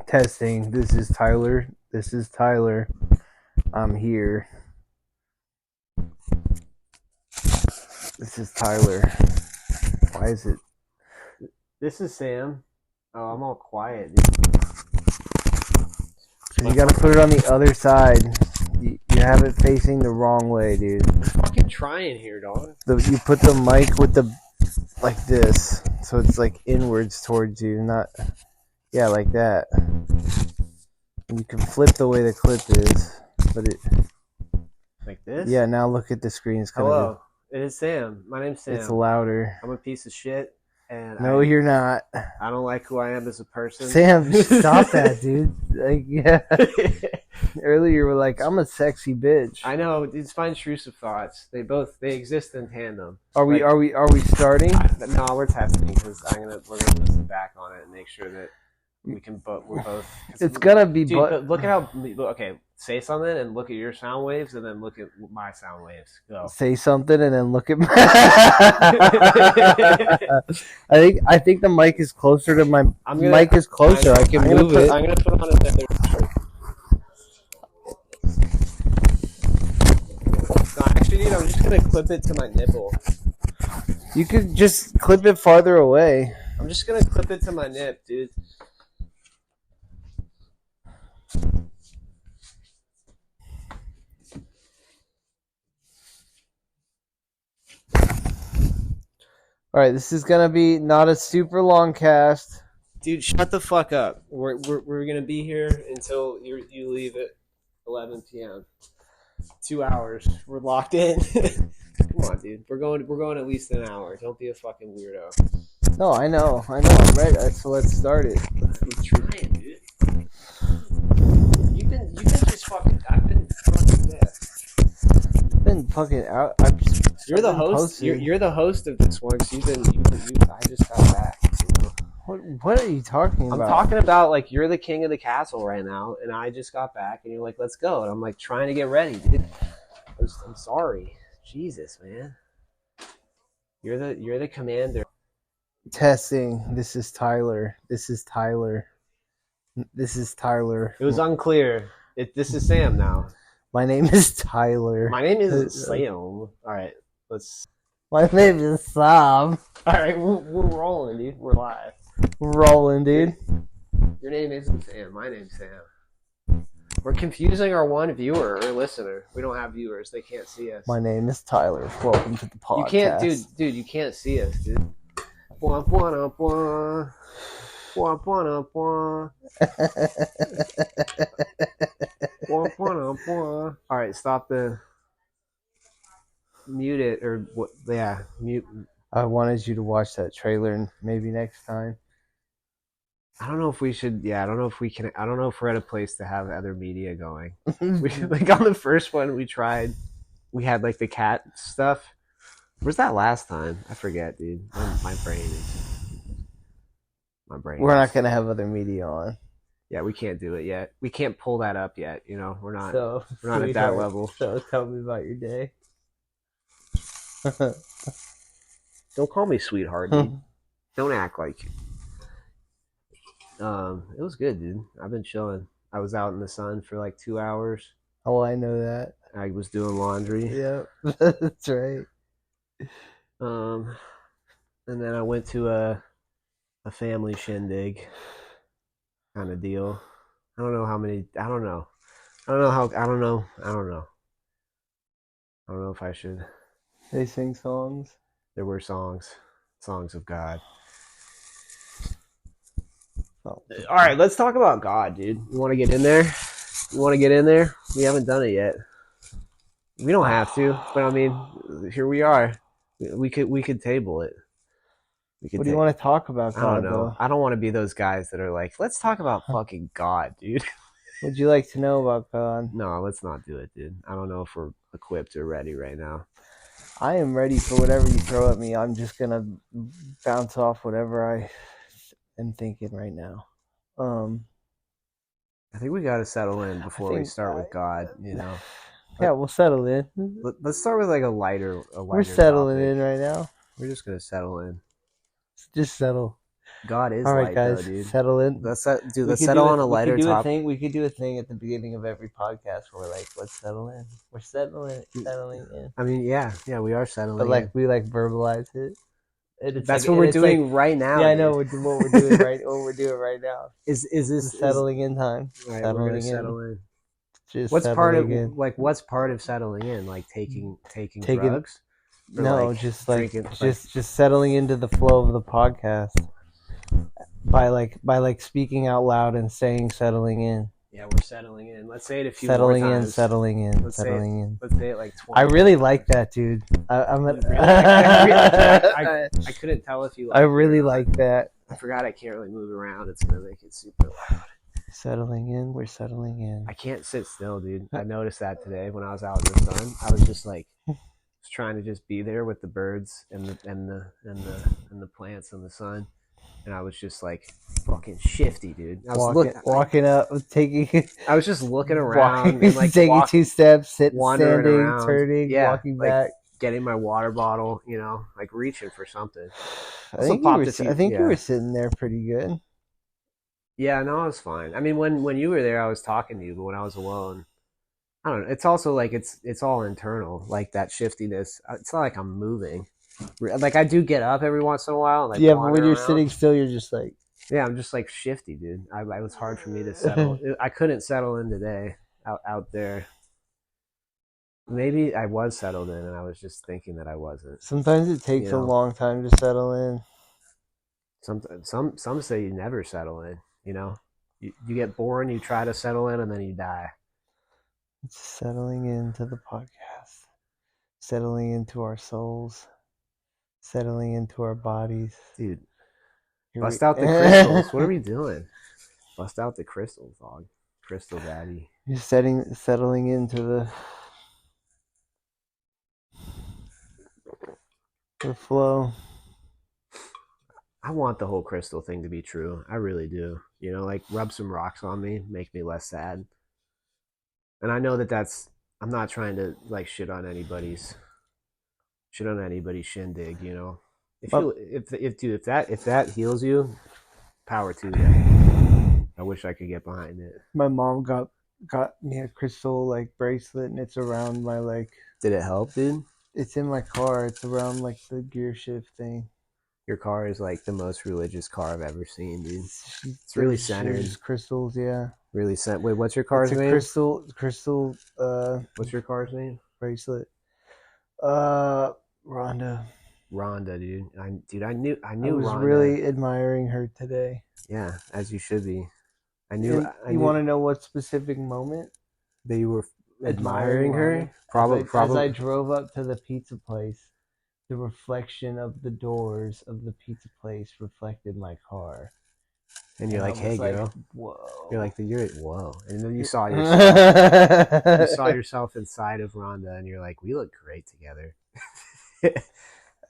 Testing. This is Tyler. This is Tyler. I'm here. This is Tyler. Why is it? This is Sam. Oh, I'm all quiet, dude. So you gotta put it on the other side. You have it facing the wrong way, dude. I'm fucking trying here, dog. You put the mic with the like this, so it's like inwards towards you, not like that. And you can flip the way the clip is, but it like this. Yeah, now look at the screen. It's hello. It is Sam. My name's Sam. It's louder. I'm a piece of shit, and no, you're not. I don't like who I am as a person. Sam, stop that, dude. Like, yeah. Earlier you were like, I'm a sexy bitch. I know. It's my intrusive thoughts. They exist in tandem. Are we starting? No, we're testing because we're gonna listen back on it and make sure that we're both. It's gonna be. Dude, look at how. Okay, say something and look at your sound waves, and then look at my sound waves. Go. Say something and then look at my. I think the mic is closer to my. Mic is closer. I can move it. I'm gonna put on another. No, actually, dude, I'm just gonna clip it to my nipple. You could just clip it farther away. I'm just gonna clip it to my nip, dude. All right, this is gonna be not a super long cast. Dude, shut the fuck up. We're gonna be here until you leave at 11 p.m. 2 hours. We're locked in. Come on, dude. We're going at least an hour. Don't be a fucking weirdo. No, I know. I'm ready. So let's start it. I'm trying, dude. You've been just fucking. I've been fucking dead. I've been fucking out. You're the host. You're the host of this one. So I just got back. What are you talking about? I'm talking about like you're the king of the castle right now, and I just got back, and you're like, "Let's go," and I'm like trying to get ready, dude. I'm sorry, Jesus, man. You're the commander. Testing. This is Tyler. This is Tyler. This is Tyler. It was unclear. This is Sam now. My name is Tyler. My name is Sam. All right, let's. My name is Sam. All right, we're rolling, dude. We're live. Rolling, dude. Your name isn't Sam. My name's Sam. We're confusing our one viewer or listener. We don't have viewers. They can't see us. My name is Tyler. Welcome to the podcast. You can't, dude. You can't see us, dude. All right, stop the. Mute it or what? Yeah, mute. I wanted you to watch that trailer and maybe next time. I don't know if we should. Yeah, I don't know if we can. I don't know if we're at a place to have other media going. We like on the first one we tried. We had like the cat stuff. Where's that last time? I forget, dude. My brain is. My brain. We're not gonna have other media on. Yeah, we can't do it yet. We can't pull that up yet. You know, we're not. So, we're not at that level. So tell me about your day. Don't call me sweetheart, dude. Don't act like it. It was good, dude. I've been chilling. I was out in the sun for like 2 hours. Oh, I know that. I was doing laundry. Yeah, that's right. And then I went to a family shindig kind of deal. I don't know how many. I don't know. I don't know if I should. They sing songs. There were songs of God. Oh. All right, let's talk about God, dude. You want to get in there? We haven't done it yet. We don't have to, but I mean, here we are. We could table it. What do you want to talk about, God? I don't know. Though? I don't want to be those guys that are like, let's talk about fucking God, dude. What'd you like to know about God? No, let's not do it, dude. I don't know if we're equipped or ready right now. I am ready for whatever you throw at me. I'm just gonna bounce off whatever I am thinking right now. I think we got to settle in before we start with God. You know. Yeah, we'll settle in. Let's start with like a lighter. We're settling topic. In right now. We're just gonna settle in. Just settle. God is All right, light, guys, though, dude. settle in. Let's We let's could settle do on a we could lighter do top. We could do a thing at the beginning of every podcast where we're like, let's settle in. We're settling in. I mean, yeah, we are settling. But like in. we like verbalize it. And it's That's like, what and we're it's doing right now. Yeah, I dude. know what we're doing right. What we're doing right now. Is this Settling in time? Right, settling we're gonna in. settle in. Just What's part of settling in. like what's part of settling in? Like taking Taking- drugs? Or No, like just like drinking, just settling into the flow of the podcast by like speaking out loud and saying settling in. Yeah, we're settling in. Let's say it a few Settling more in, times. settling in, Let's settling in. Let's say it like 20. I really like that, dude. I'm Really? I couldn't tell if you. I really like that. I forgot I can't really move around. It's gonna make it super loud. Settling in, we're settling in. I can't sit still, dude. I noticed that today when I was out in the sun. I was just like, trying to just be there with the birds and the plants and the sun, and I was just like fucking shifty, dude. I was walking up, taking. I was just looking around, and like taking 2 steps, standing, around, turning, walking like, back, getting my water bottle, like reaching for something. I think you were sitting there pretty good. Yeah, no, I was fine. I mean, when you were there, I was talking to you, but when I was alone, I don't know. It's also like it's all internal, like that shiftiness. It's not like I'm moving. Like I do get up every once in a while. Like but when you're sitting still, you're just like. Yeah, I'm just like shifty, dude. It was hard for me to settle. I couldn't settle in today out there. Maybe I was settled in, and I was just thinking that I wasn't. Sometimes it takes a long time to settle in. Some say you never settle in. You get born, you try to settle in, and then you die. It's settling into the podcast, settling into our souls, settling into our bodies. Dude, bust out the crystals. What are we doing? Bust out the crystals, dog. Crystal daddy. You're settling into the flow. I want the whole crystal thing to be true. I really do. Like rub some rocks on me, make me less sad. And I know that's. I'm not trying to like shit on anybody's shindig. If that heals you, power to you. I wish I could get behind it. My mom got me a crystal like bracelet, and it's around my like. Did it help, dude? It's in my car. It's around like the gear shift thing. Your car is like the most religious car I've ever seen, dude. It's really centered. Crystals, yeah. Really centered. Wait, what's your car's name? Crystal. What's your car's name? Bracelet. Rhonda. Rhonda, dude. I knew. I was Rhonda. Really admiring her today. Yeah, as you should be. You want to know what specific moment that you were admiring her? Probably. As I drove up to the pizza place, the reflection of the doors of the pizza place reflected my car. And you're like, hey, girl. Whoa. You're like, whoa. And then you saw yourself. You saw yourself inside of Rhonda, and you're like, we look great together.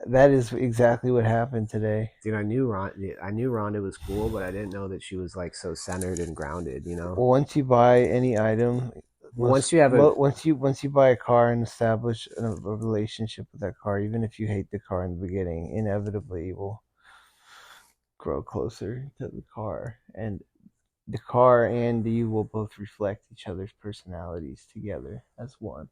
That is exactly what happened today. Dude, I knew Rhonda was cool, but I didn't know that she was like so centered and grounded, Well, once you buy any item, once you buy a car and establish a relationship with that car, even if you hate the car in the beginning, inevitably you will grow closer to the car, and the car and you will both reflect each other's personalities together as one.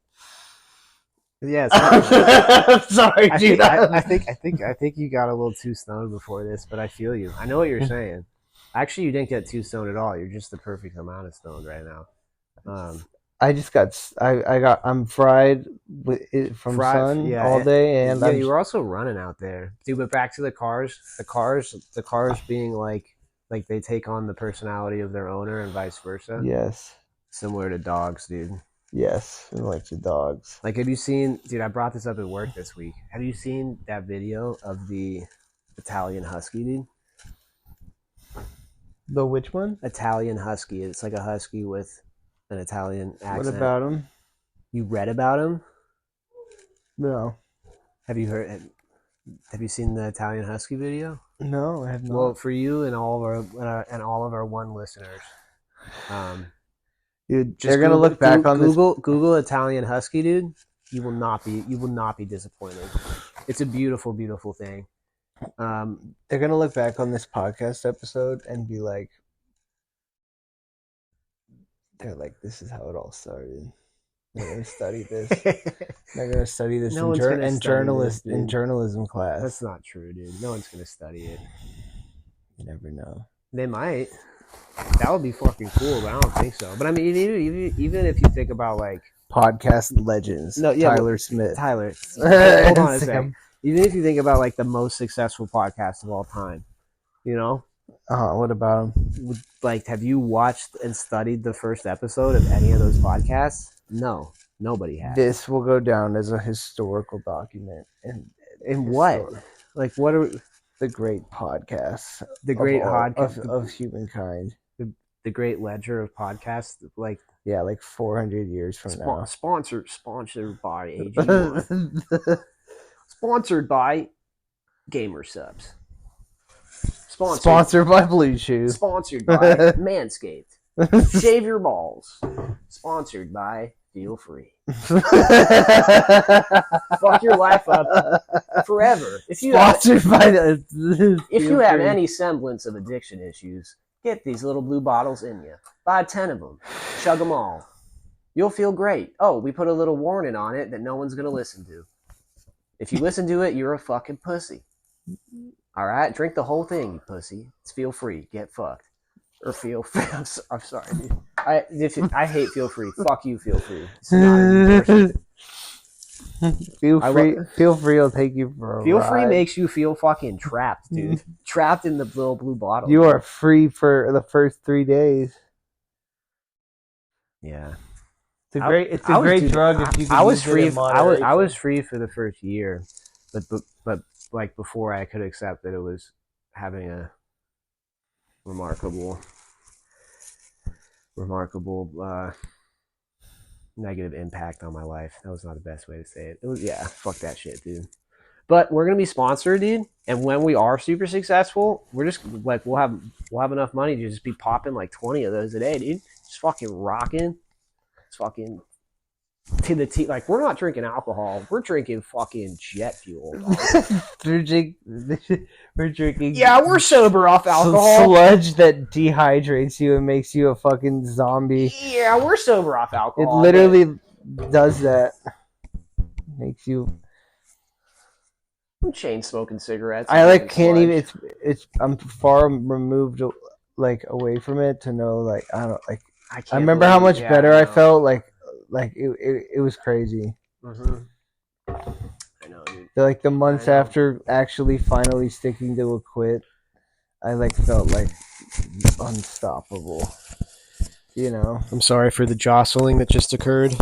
Yeah, I'm sorry, dude. I think you got a little too stoned before this, but I feel you. I know what you're saying. Actually, you didn't get too stoned at all. You're just the perfect amount of stoned right now. I'm fried from sun all day, and you were also running out there, dude. But back to the cars. The cars being like they take on the personality of their owner and vice versa. Yes, similar to dogs, dude. Yes, like the dogs. Like, have you seen, dude? I brought this up at work this week. Have you seen that video of the Italian Husky, dude? The which one? Italian Husky. It's like a husky with an Italian accent. What about him? You read about him? No. Have you seen the Italian Husky video? No, I have not. Well, for you and all of our one listeners, dude, they're gonna look back on this. Google Italian Husky, dude. You will not be disappointed. It's a beautiful, beautiful thing. They're gonna look back on this podcast episode and be like, they're like, this is how it all started. They're gonna study this. They're gonna study this No one's gonna study this, in dude. journalism class. That's not true, dude. No one's gonna study it. You never know. They might. That would be fucking cool, but I don't think so. But I mean, even if you think about like Podcast legends. No, yeah, Tyler Smith. Tyler, hold on a second. Even if you think about like the most successful podcast of all time, you know, What about him? like have you watched and studied the first episode of any of those podcasts? No, nobody has. This will go down as a historical document. In what? Like what are the great podcasts? the great podcast of humankind. the great ledger of podcasts? Like Yeah, like 400 years from now. sponsored by AG1. Sponsored by Gamer Subs. Sponsored by Blue Shoes. Sponsored by Manscaped. Shave your balls. Sponsored by Feel Free. Fuck your life up forever. If you Sponsored by the. if you have any semblance of addiction issues, get these little blue bottles in you. Buy 10 of them. Chug them all. You'll feel great. Oh, we put a little warning on it that no one's going to listen to. If you listen to it, you're a fucking pussy. All right? Drink the whole thing, you pussy. It's Feel Free. Get fucked. Or Feel Free. I'm sorry, dude. I hate Feel Free. Fuck you, Feel Free. It's not endorsement. Feel free will take you for a Feel ride. Free makes you feel fucking trapped, dude. Trapped in the little blue bottle. You are free for the first 3 days. Yeah. It's a great drug if you can I was use it free. in moderation. I was free for the first year, but like before I could accept that it was having a remarkable negative impact on my life. That was not the best way to say it. It was fuck that shit, dude. But we're gonna be sponsored, dude. And when we are super successful, we're just like we'll have enough money to just be popping like 20 of those a day, dude. Just fucking rocking. It's fucking to the T. Like we're not drinking alcohol. We're drinking fucking jet fuel. We're drinking. Yeah, we're sober off alcohol. Sludge that dehydrates you and makes you a fucking zombie. Yeah, we're sober off It alcohol. literally does that. Makes you. I'm chain smoking cigarettes. I like can't sludge. even. It's. I'm far removed, like away from it to know. Like I don't like. I remember how much better I felt. Like it was crazy. Mm-hmm. I know, dude. Like the months after actually finally sticking to a quit, I like felt like unstoppable. You know. I'm sorry for the jostling that just occurred.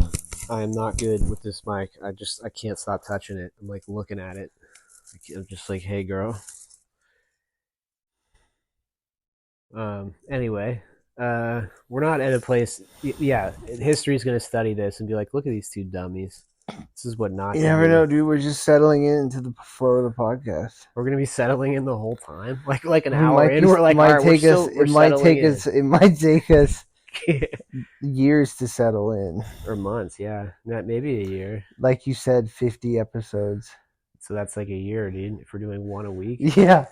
I am not good with this mic. I can't stop touching it. I'm like looking at it. I'm just like, hey, girl. Anyway, we're not at a place. Yeah, history's going to study this and be like, look at these two dummies. This is what not. You never know, dude. We're just settling into the flow of the podcast. We're gonna be settling in the whole time, like an hour in. We're like, it might take us years to settle in, or months. Yeah, maybe a year. Like you said, 50 episodes. So that's like a year, dude. If we're doing one a week. Yeah.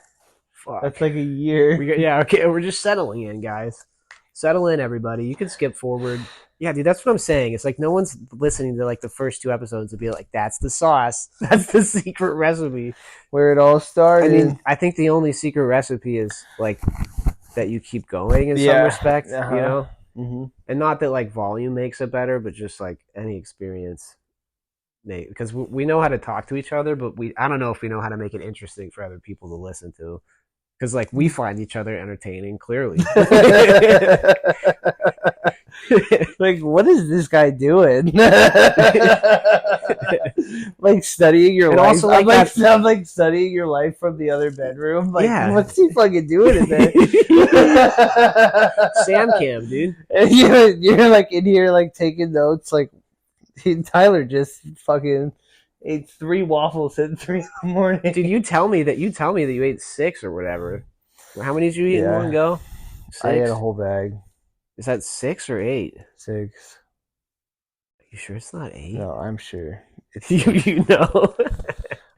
Fuck. That's like a year. Okay. We're just settling in, guys. Settle in, everybody. You can skip forward. Yeah, dude, that's what I'm saying. It's like no one's listening to like the first 2 episodes and be like, that's the sauce. That's the secret recipe. Where it all started. I mean, I think the only secret recipe is like that you keep going in some respect, you know? Mm-hmm. And not that like volume makes it better, but just like any experience. Because we know how to talk to each other, but I don't know if we know how to make it interesting for other people to listen to. Because like we find each other entertaining, clearly. Like, what is this guy doing? Like studying your life. Also, I'm like studying your life from the other bedroom. Like, what's he fucking doing in there? Sam cam, dude. And you're like in here like taking notes. Like Tyler just fucking ate 3 waffles at 3 a.m. Dude, you tell me that you ate 6 or whatever. How many did you eat in one go? 6? I ate a whole bag. Is that 6 or 8? 6. Are you sure it's not 8? No, I'm sure. you know.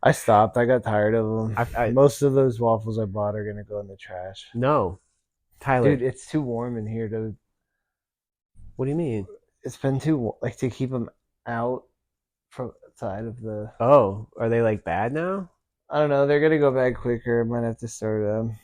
I stopped. I got tired of them. I Most of those waffles I bought are gonna go in the trash. no, Tyler. Dude, it's too warm in here to. What do you mean? It's been too like to keep them out from outside of the. Oh, are they like bad now? I don't know. They're gonna go bad quicker. I might have to start them.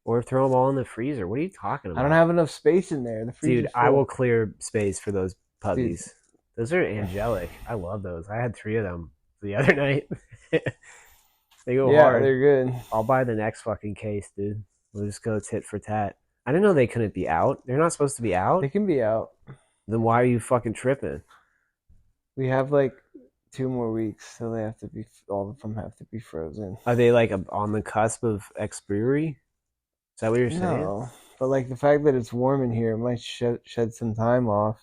Or throw them all in the freezer? What are you talking about? I don't have enough space in there. The freezer's Dude, I full. will clear space for those puppies. Those are angelic. I love those. I had 3 of them the other night. They go Yeah, hard. they're good. I'll buy the next fucking case, dude. We'll just go tit for tat. I didn't know they couldn't be out. They're not supposed to be out. They can be out. Then why are you fucking tripping? We have like 2 more weeks, so they have to be. All of them have to be frozen. Are they like on the cusp of expiry? Is that what you're saying? No, but like the fact that it's warm in here might shed some time off.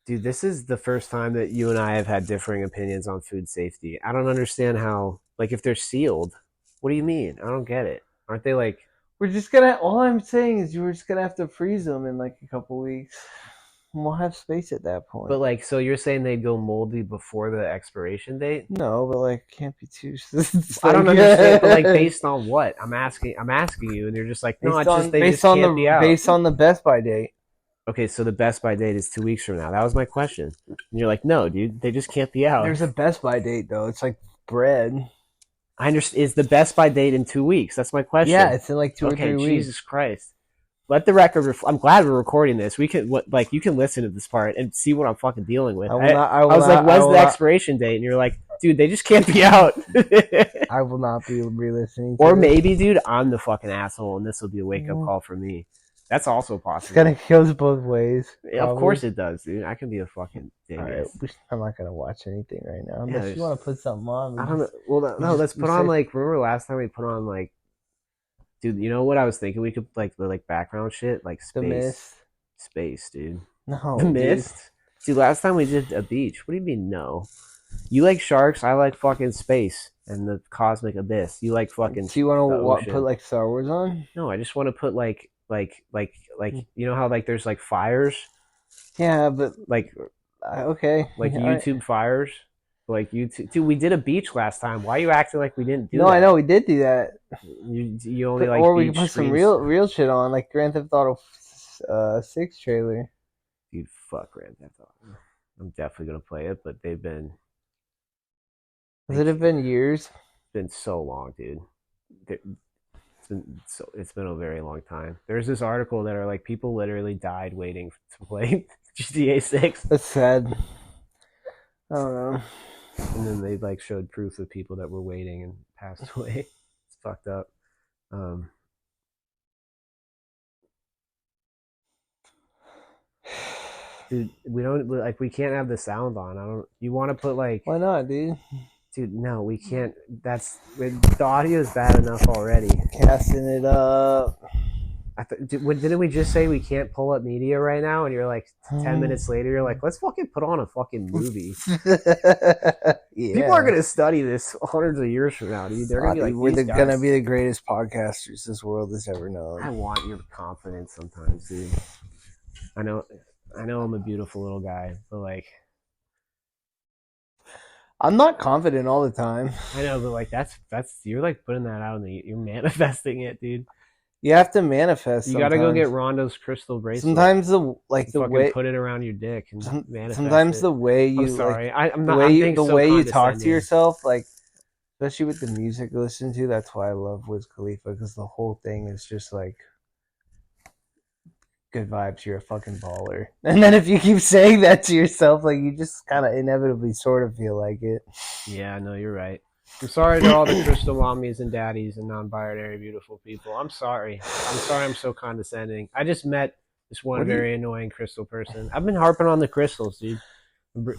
Dude, this is the first time that you and I have had differing opinions on food safety. I don't understand how, like, if they're sealed, what do you mean? I don't get it. Aren't they like? We're just gonna. All I'm saying is we're just gonna have to freeze them in like a couple weeks. And we'll have space at that point. But like, so you're saying they'd go moldy before the expiration date? No, but like, can't be too. I don't understand. But like, based on what? I'm asking you, and you're just like, no, they just can't be out. Based on the Best By date. Okay, so the Best By date is 2 weeks from now. That was my question. And you're like, no, dude, they just can't be out. There's a Best By date though. It's like bread. I understand. Is the Best By date in 2 weeks? That's my question. Yeah, it's in like 2 or 3 Okay, weeks. Jesus Christ. Let the record. I'm glad we're recording this. We can, like, you can listen to this part and see what I'm fucking dealing with. I was like, when's the expiration date? And you're like, dude, they just can't be out. I will not be re-listening. Or maybe, dude, I'm the fucking asshole, and this will be a wake up call for me. That's also possible. It goes both ways. Of course it does, dude. I can be a fucking dingus. Right, I'm not gonna watch anything right now unless Yeah, you want to put something on. I don't know. Well, no, let's put on like. Remember last time we put on like, dude. You know what I was thinking? We could like the like background shit, like space, The Mist. space, dude. No, The Mist. Dude, last time we did a beach. What do you mean no? You like sharks. I like fucking space and the cosmic abyss. You like fucking. So you want to put like Star Wars on? No, I just want to put like you know how like there's like fires. Yeah, but like okay, like All YouTube right. fires. Like YouTube, dude. We did a beach last time. Why are you acting like we didn't do No, that? I know we did do that. You only like. Or we can beach put some streams. real shit on, like Grand Theft Auto 6 trailer. Dude, fuck Grand Theft Auto. I'm definitely gonna play it, but they've been. Has it have been years? It's been so long, dude. It's been a very long time. There's this article that are like people literally died waiting to play GTA 6. That's sad. I don't know. And then they like showed proof of people that were waiting and passed away. It's fucked up. Dude, we can't have the sound on. You want to put like. Why not, dude? Dude, no, we can't. The audio is bad enough already. Casting it up. Didn't we just say we can't pull up media right now? And you're like, 10 minutes later, you're like, let's fucking put on a fucking movie. Yeah. People are gonna study this hundreds of years from now, dude. They're gonna be like, we're gonna be the greatest podcasters this world has ever known. I want your confidence sometimes, dude. I know I'm a beautiful little guy, but like. I'm not confident all the time. I know, but like that's you're like putting that out you're manifesting it, dude. You have to manifest. You got to go get Rondo's crystal bracelet. Sometimes the way put it around your dick and manifest. Sometimes the way you. I'm sorry, I'm not. The way you talk to yourself, like especially with the music you listen to. That's why I love Wiz Khalifa, because the whole thing is just like good vibes. You're a fucking baller. And then if you keep saying that to yourself, like you just kind of inevitably sort of feel like it. Yeah, no, you're right. I'm sorry to all the crystal mommies and daddies and non-binary beautiful people. I'm sorry. I'm so condescending. I just met this one very annoying crystal person. I've been harping on the crystals, dude.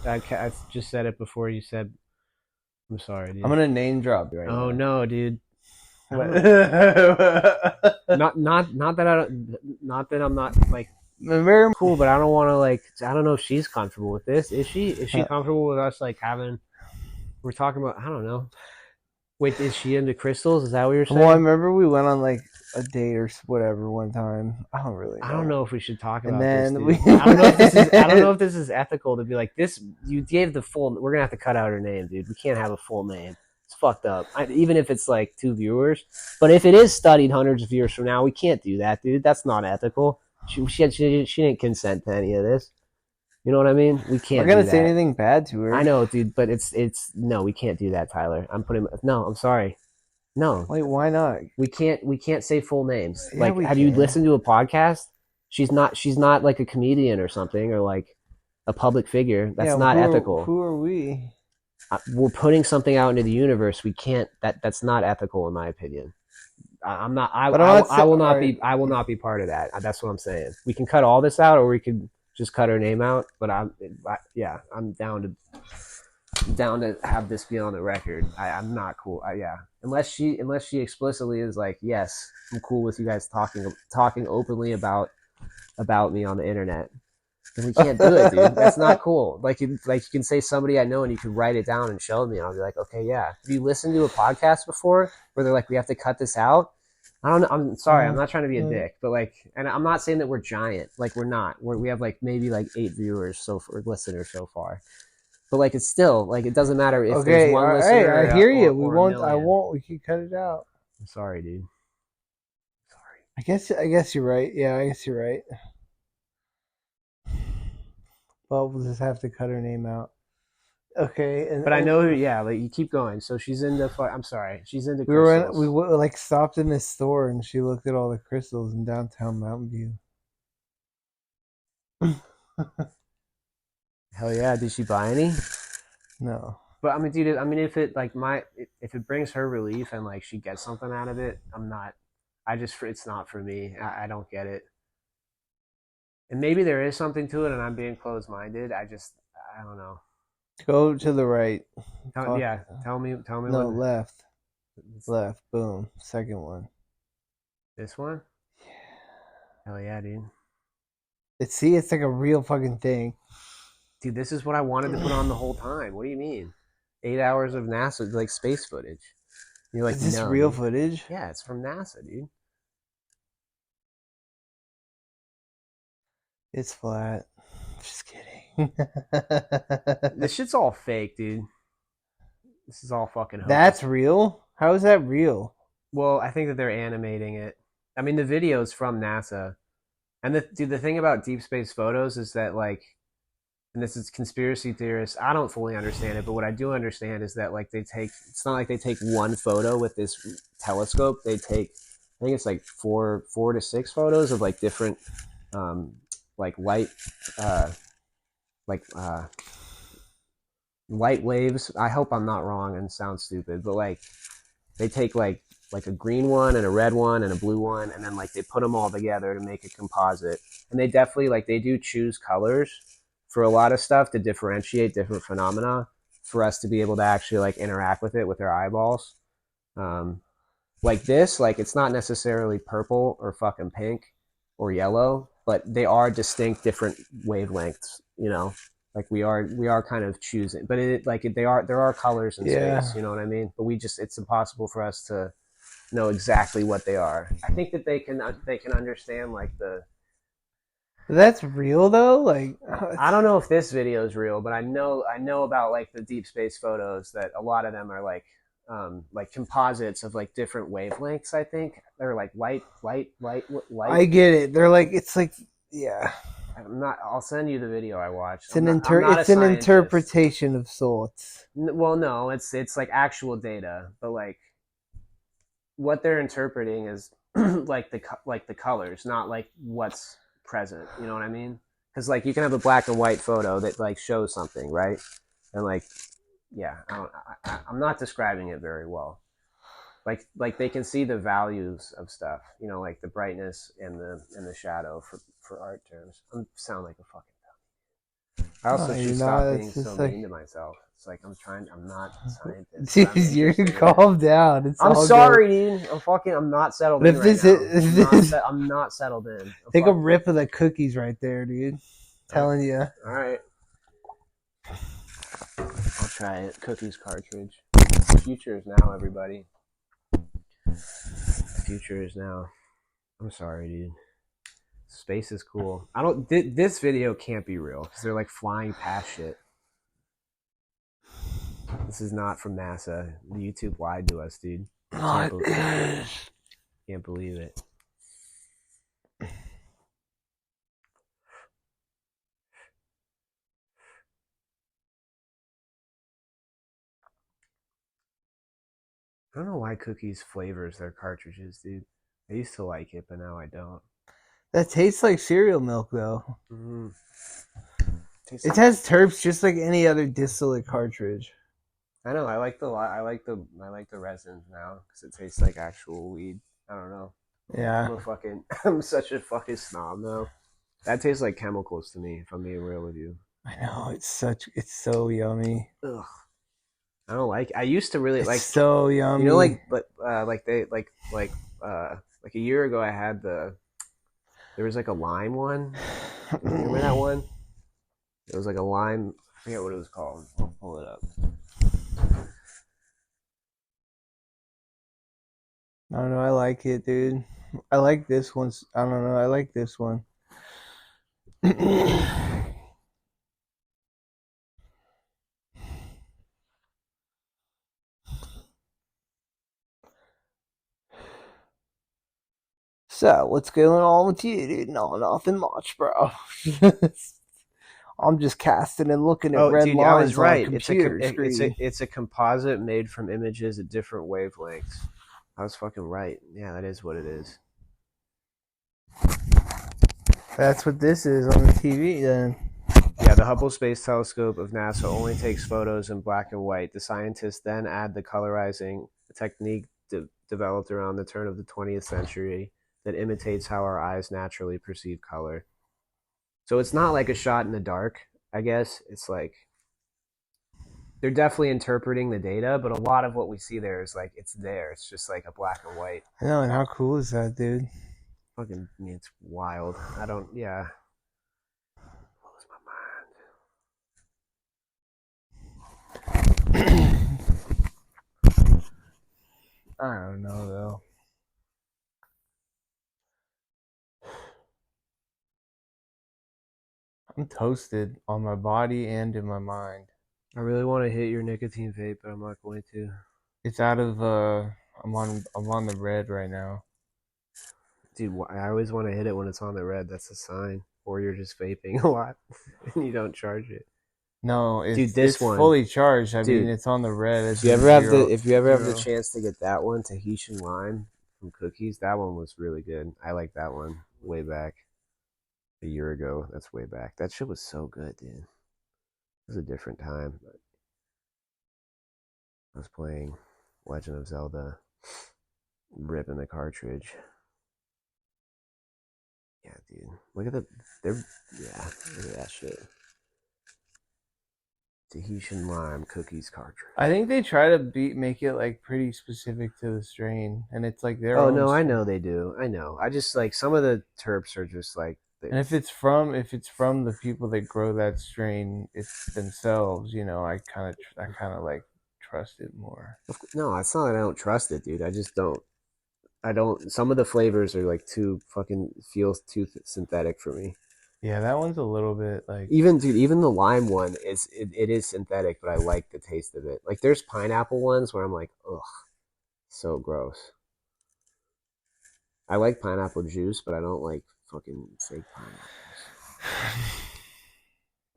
I just said it before you said. I'm sorry, dude. I'm gonna name drop you right now. Oh no, dude. not that I'm not like very cool, but I don't want to like. I don't know if she's comfortable with this. Is she comfortable with us like having? We're talking about. I don't know. Wait, is she into crystals? Is that what you're saying? Well, I remember we went on like a date or whatever one time. I don't really know. I don't know if we should talk about this. Dude. I don't know if this is ethical to be like this. You gave the full. We're gonna have to cut out her name, dude. We can't have a full name. It's fucked up. Even if it's like 2 viewers, but if it is studied hundreds of years from now, we can't do that, dude. That's not ethical. She didn't consent to any of this. You know what I mean? We I'm can't not gonna do say that. anything bad to her. I know, dude, but it's no, we can't do that, Tyler. I'm sorry. No, Wait, why not? we can't say full names. Yeah, Like, we have you can. listened to a podcast? She's not like a comedian or something, or like a public figure. That's not ethical. Who are we? We're putting something out into the universe. We can't. That's not ethical, in my opinion. I'm not. I will not be. I will not be part of that. That's what I'm saying. We can cut all this out, or we could just cut her name out. But I'm down to have this be on the record. I'm not cool. Unless she explicitly is like, yes, I'm cool with you guys talking openly about me on the internet. Then we can't do it, dude. That's not cool. Like you can say somebody I know and you can write it down and show me, and I'll be like, okay, yeah. Have you listened to a podcast before where they're like, we have to cut this out? I don't know. I'm sorry. I'm not trying to be a dick, but like, and I'm not saying that we're giant. Like we're not. We have like maybe like 8 viewers listeners so far. But like, it's still like, it doesn't matter if there's one listener. I hear you. We won't. We can cut it out. I'm sorry, dude. Sorry. I guess you're right. Yeah, I guess you're right. Well, we'll just have to cut her name out. Okay. But I know who. Yeah, like you keep going. So she's into. I'm sorry. She's into. We like stopped in this store and she looked at all the crystals in downtown Mountain View. Hell yeah! Did she buy any? No. But I mean, dude. I mean, if it brings her relief and like she gets something out of it, I'm not. It's not for me. I don't get it. And maybe there is something to it, and I'm being closed-minded. I don't know. Go to the right. Tell me. No, left. Left. Boom. Second one. This one? Yeah. Hell yeah, dude. It's like a real fucking thing. Dude, this is what I wanted to put on the whole time. What do you mean? 8 hours of NASA, like space footage. You're like, is this real footage? Yeah, it's from NASA, dude. It's flat. Just kidding. This shit's all fake, dude. This is all fucking hocus. That's real? How is that real? Well, I think that they're animating it. I mean, the video's from NASA. And the thing about deep space photos is that, like, and this is conspiracy theorists, I don't fully understand it, but what I do understand is that, like, it's not like they take one photo with this telescope. They take, I think it's like four to 6 photos of, like, different, like light light waves. I hope I'm not wrong and sound stupid, but like they take like a green one and a red one and a blue one, and then like they put them all together to make a composite. And they definitely like they do choose colors for a lot of stuff to differentiate different phenomena for us to be able to actually like interact with it with our eyeballs. Like this, like it's not necessarily purple or fucking pink or yellow, but they are distinct different wavelengths, you know. Like we are kind of choosing, but there are colors in space, you know what I mean? But it's impossible for us to know exactly what they are. I think that they can understand like the. That's real though. Like I don't know if this video is real, but I know about like the deep space photos that a lot of them are like composites of like different wavelengths. I think they're like light. I get it. They're like it's like yeah. I'll send you the video I watched. It's an interpretation of sorts. Well, no, it's like actual data, but like what they're interpreting is like the colors, not like what's present. You know what I mean? Because like you can have a black and white photo that like shows something, right? And like. Yeah, I'm not describing it very well. Like they can see the values of stuff, you know, like the brightness and the shadow for art terms. I sound like a fucking dummy. I also should stop being so mean to myself. It's like I'm not a scientist. Dude, you're calm down. I'm sorry, dude. I'm not settled in right now. I'm not settled in. Take a rip of the cookies right there, dude. Telling you. All right. I'll try it. Cookies cartridge. Future is now, everybody. Future is now. I'm sorry, dude. Space is cool. This video can't be real because they're like flying past shit. This is not from NASA. YouTube lied to us, dude. Not Can't believe it. I don't know why Cookies flavors their cartridges, dude. I used to like it, but now I don't. That tastes like cereal milk, though. Mm. It has terps just like any other distillate cartridge. I know. I like the resins now because it tastes like actual weed. I don't know. Yeah. I'm such a fucking snob though. That tastes like chemicals to me. If I'm being real with you. I know it's so yummy. Ugh. I don't like. I used to really like. So yummy. You know, like a year ago, I had there was like a lime one. Remember that one? It was like a lime. I forget what it was called. I'll pull it up. I don't know. I like it, dude. I like this one. I don't know. I like this one. So, what's going on with you, dude? No, nothing much, bro. I'm just casting and looking at red lines I was right. On a computer screen. It's a composite made from images at different wavelengths. I was fucking right. Yeah, that is what it is. That's what this is on the TV, then. Yeah, the Hubble Space Telescope of NASA only takes photos in black and white. The scientists then add the colorizing technique developed around the turn of the 20th century that imitates how our eyes naturally perceive color. So it's not like a shot in the dark, I guess. It's like they're definitely interpreting the data, but a lot of what we see there is like it's there. It's just like a black and white. I know, and how cool is that, dude? Fucking, it's wild. I don't, yeah. Blows my mind. I don't know, though. I'm toasted on my body and in my mind. I really want to hit your nicotine vape, but I'm not going to. It's out of I'm on the red right now. Dude, I always want to hit it when it's on the red. That's a sign. Or you're just vaping a lot and you don't charge it. No, it's fully charged. I mean, it's on the red. If you ever have the chance to get that one, Tahitian Lime from Cookies, that one was really good. I like that one way back. A year ago. That's way back. That shit was so good, dude. It was a different time. I was playing Legend of Zelda, ripping the cartridge. Yeah, dude. Look at look at that shit. Tahitian Lime Cookies cartridge. I think they try to make it like pretty specific to the strain, and it's like their own. Oh no, I know they do. I know. I just like some of the terps are just like. And if it's from the people that grow that strain, it's themselves. You know, I kind of like trust it more. No, it's not that I don't trust it, dude. I just don't. I don't. Some of the flavors are like too fucking feels too synthetic for me. Yeah, that one's a little bit like even the lime one it is synthetic, but I like the taste of it. Like there's pineapple ones where I'm like, ugh, so gross. I like pineapple juice, but I don't like fucking fake pineapples.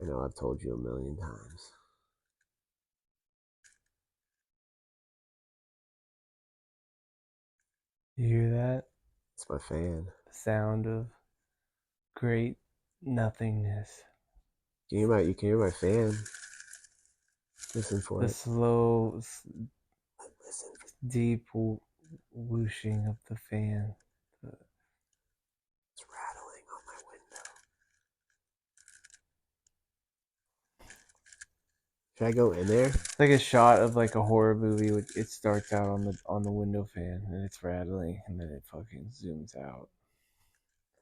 I know I've told you a million times. You hear that? It's my fan. The sound of great nothingness. You can hear my fan. Listen for the it. The slow, deep whooshing of the fan. It's rattling on my window. Should I go in there? It's like a shot of like a horror movie. It starts out on the window fan and it's rattling, and then it fucking zooms out.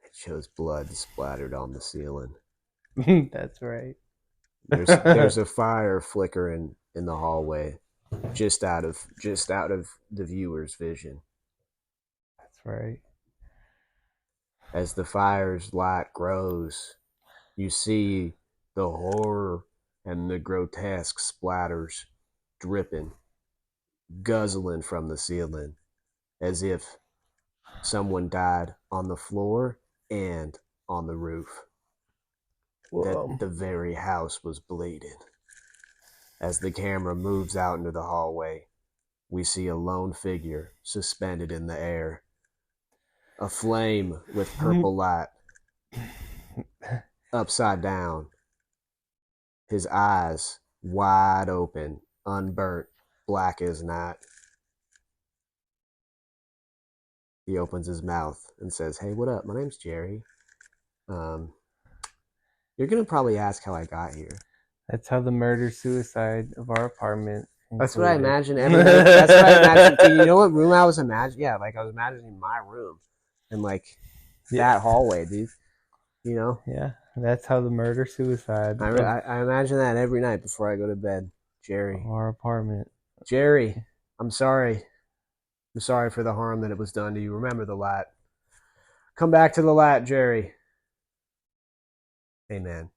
It shows blood splattered on the ceiling. That's right. There's a fire flickering in the hallway, just out of the viewer's vision. That's right. As the fire's light grows, you see the horror and the grotesque splatters dripping, guzzling from the ceiling, as if someone died on the floor and on the roof. That the very house was bleeding. As the camera moves out into the hallway, we see a lone figure suspended in the air, a flame with purple light, upside down, his eyes wide open, unburnt, black as night. He opens his mouth and says, "Hey, what up? My name's Jerry. You're gonna probably ask how I got here." That's how the murder-suicide of our apartment. That's what I imagine every night. That's what I imagine. You know what room I was imagining? Yeah, like I was imagining my room and like that hallway, dude. You know? Yeah, that's how the murder-suicide. I imagine that every night before I go to bed. Jerry. Our apartment. Jerry, I'm sorry. I'm sorry for the harm that it was done to you. Remember the light. Come back to the light, Jerry. Amen.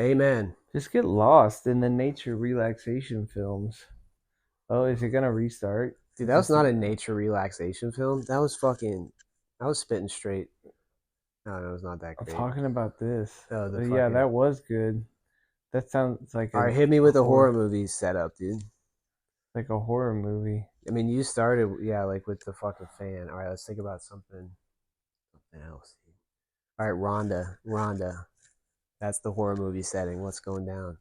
Amen. Just get lost in the nature relaxation films. Oh, is it gonna restart? Dude, that was not a nature relaxation film. That was spitting straight. No, it was not that great. I'm talking about this. Oh, yeah, that was good. That sounds like all right, hit me with a horror movie setup, dude. Like a horror movie. I mean, you started, like with the fucking fan. All right, let's think about something else. Dude. All right, Rhonda. That's the horror movie setting. What's going down?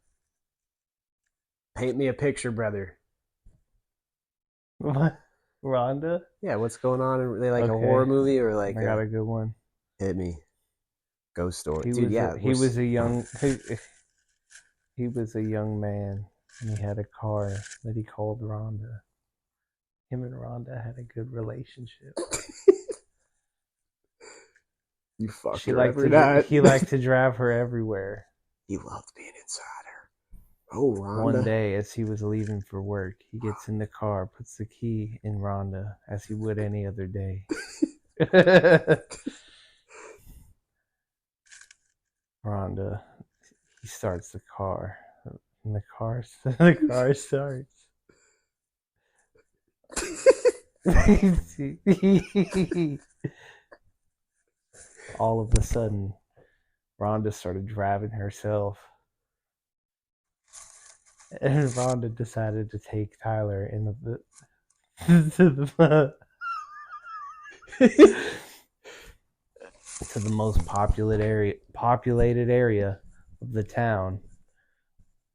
Paint me a picture, brother. What? Rhonda? Yeah, what's going on? Are they like a horror movie or like? I got a good one. Hit me. Ghost story, dude. He was a young man, and he had a car that he called Rhonda. Him and Rhonda had a good relationship. You fucked her every night. He liked to drive her everywhere. He loved being inside her. Oh, Rhonda. One day, as he was leaving for work, he gets in the car, puts the key in Rhonda, as he would any other day. Rhonda, he starts the car, and the car starts. All of a sudden, Rhonda started driving herself. And Rhonda decided to take Tyler in to the most populated area of the town,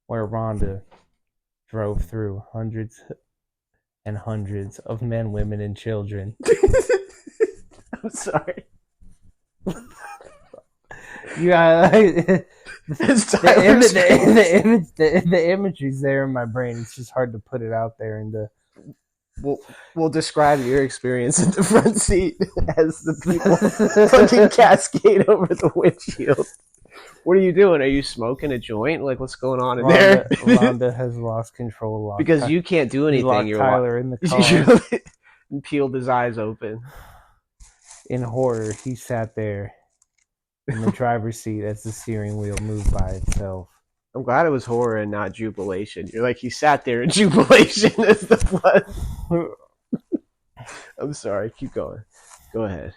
where Rhonda drove through hundreds and hundreds of men, women, and children. I'm sorry. The imagery's there in my brain. It's just hard to put it out there. We'll describe your experience in the front seat as the people fucking cascade over the windshield. What are you doing? Are you smoking a joint? Like, what's going on in there? Rhonda has lost control. Because you can't do anything. You're Tyler in the car. And peeled his eyes open. In horror, he sat there in the driver's seat as the steering wheel moved by itself. I'm glad it was horror and not jubilation. You're like, he sat there in jubilation as the blood. I'm sorry. Keep going. Go ahead.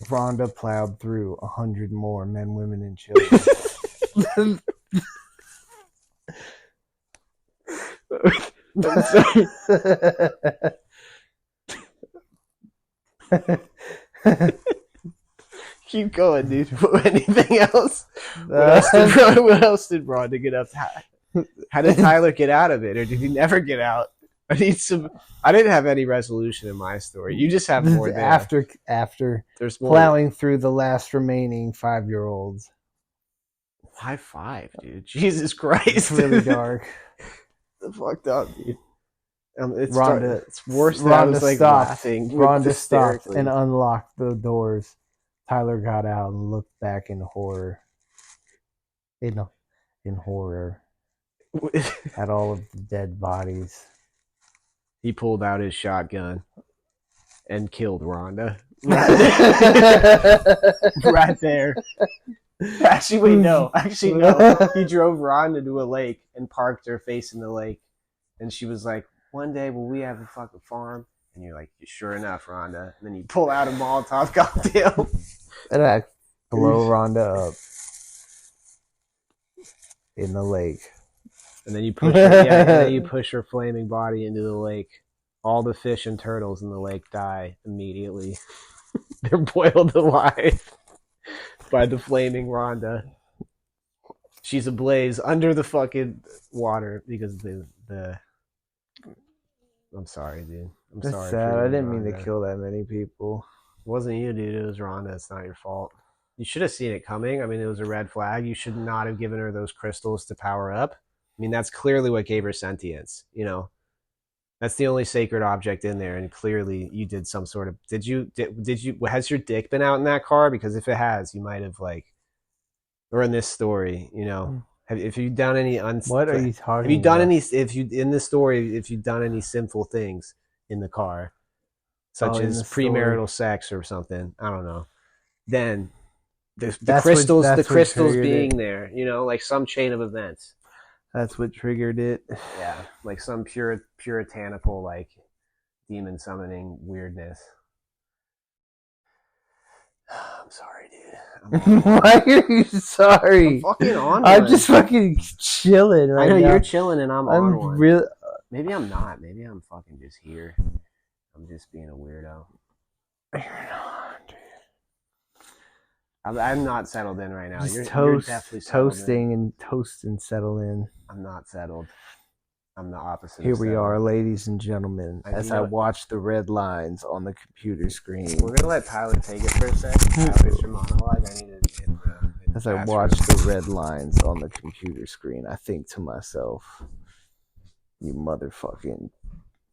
Rhonda plowed through 100 more men, women, and children. I'm sorry. Keep going, dude. Anything else? What else did Rhonda get up? How did Tyler get out of it, or did he never get out? I didn't have any resolution in my story. You just have more there. After there's more. Plowing through the last remaining 5-year-olds. Why 5, dude? Jesus Christ! It's really dark. It's fucked up, dude. Rhonda, it's worse than Rhonda I was like stopped. laughing. Rhonda stopped and unlocked the doors. Tyler got out and looked back in horror. In horror. At all of the dead bodies. He pulled out his shotgun and killed Rhonda. Right there. Actually, wait, no. Actually, no. He drove Rhonda to a lake and parked her facing the lake. And she was like, one day will we have a fucking farm? And you're like, sure enough, Rhonda. And then you pull out a Molotov cocktail. And I blow Rhonda up in the lake. And then you push her, and then you push her flaming body into the lake. All the fish and turtles in the lake die immediately. They're boiled alive by the flaming Rhonda. She's ablaze under the fucking water because the I'm sorry, dude. That's sorry. sad. I didn't Rhonda. mean to kill that many people. It wasn't you, dude. It was Rhonda. It's not your fault. You should have seen it coming. I mean, it was a red flag. You should not have given her those crystals to power up. I mean, that's clearly what gave her sentience. You know, that's the only sacred object in there, and clearly you did some sort of. Did you? Has your dick been out in that car? Because if it has, you might have like, or in this story, you know, if you done any what are you talking? Have you done any? If you in this story, if you've done any sinful things in the car, such as premarital sex or something, I don't know, then the crystals being there, you know, like some chain of events. That's what triggered it. Yeah, like some puritanical, like demon summoning weirdness. I'm sorry, dude. Why are you sorry? I'm fucking on. I'm just fucking chilling right now. I know you're chilling, and I'm on one. Really. Maybe I'm not. Maybe I'm fucking just here. I'm just being a weirdo. You're not, dude. I'm not settled in right now. You're definitely toast and settle in. I'm not settled. I'm the opposite. Here we are, ladies and gentlemen, as I watch the red lines on the computer screen. We're gonna let Tyler take it for a second. Tyler's your monologue. I need to hit the as I watch the red lines on the computer screen, I think to myself, "You motherfucking."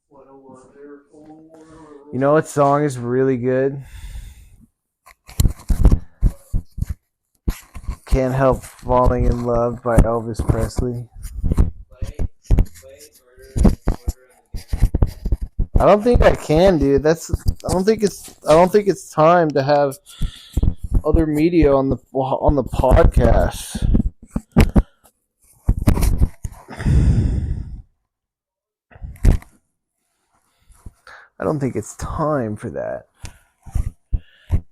What a wonderful world. You know what song is really good? Can't Help Falling in Love by Elvis Presley. I don't think I can, dude. I don't think it's time to have other media on the podcast. I don't think it's time for that.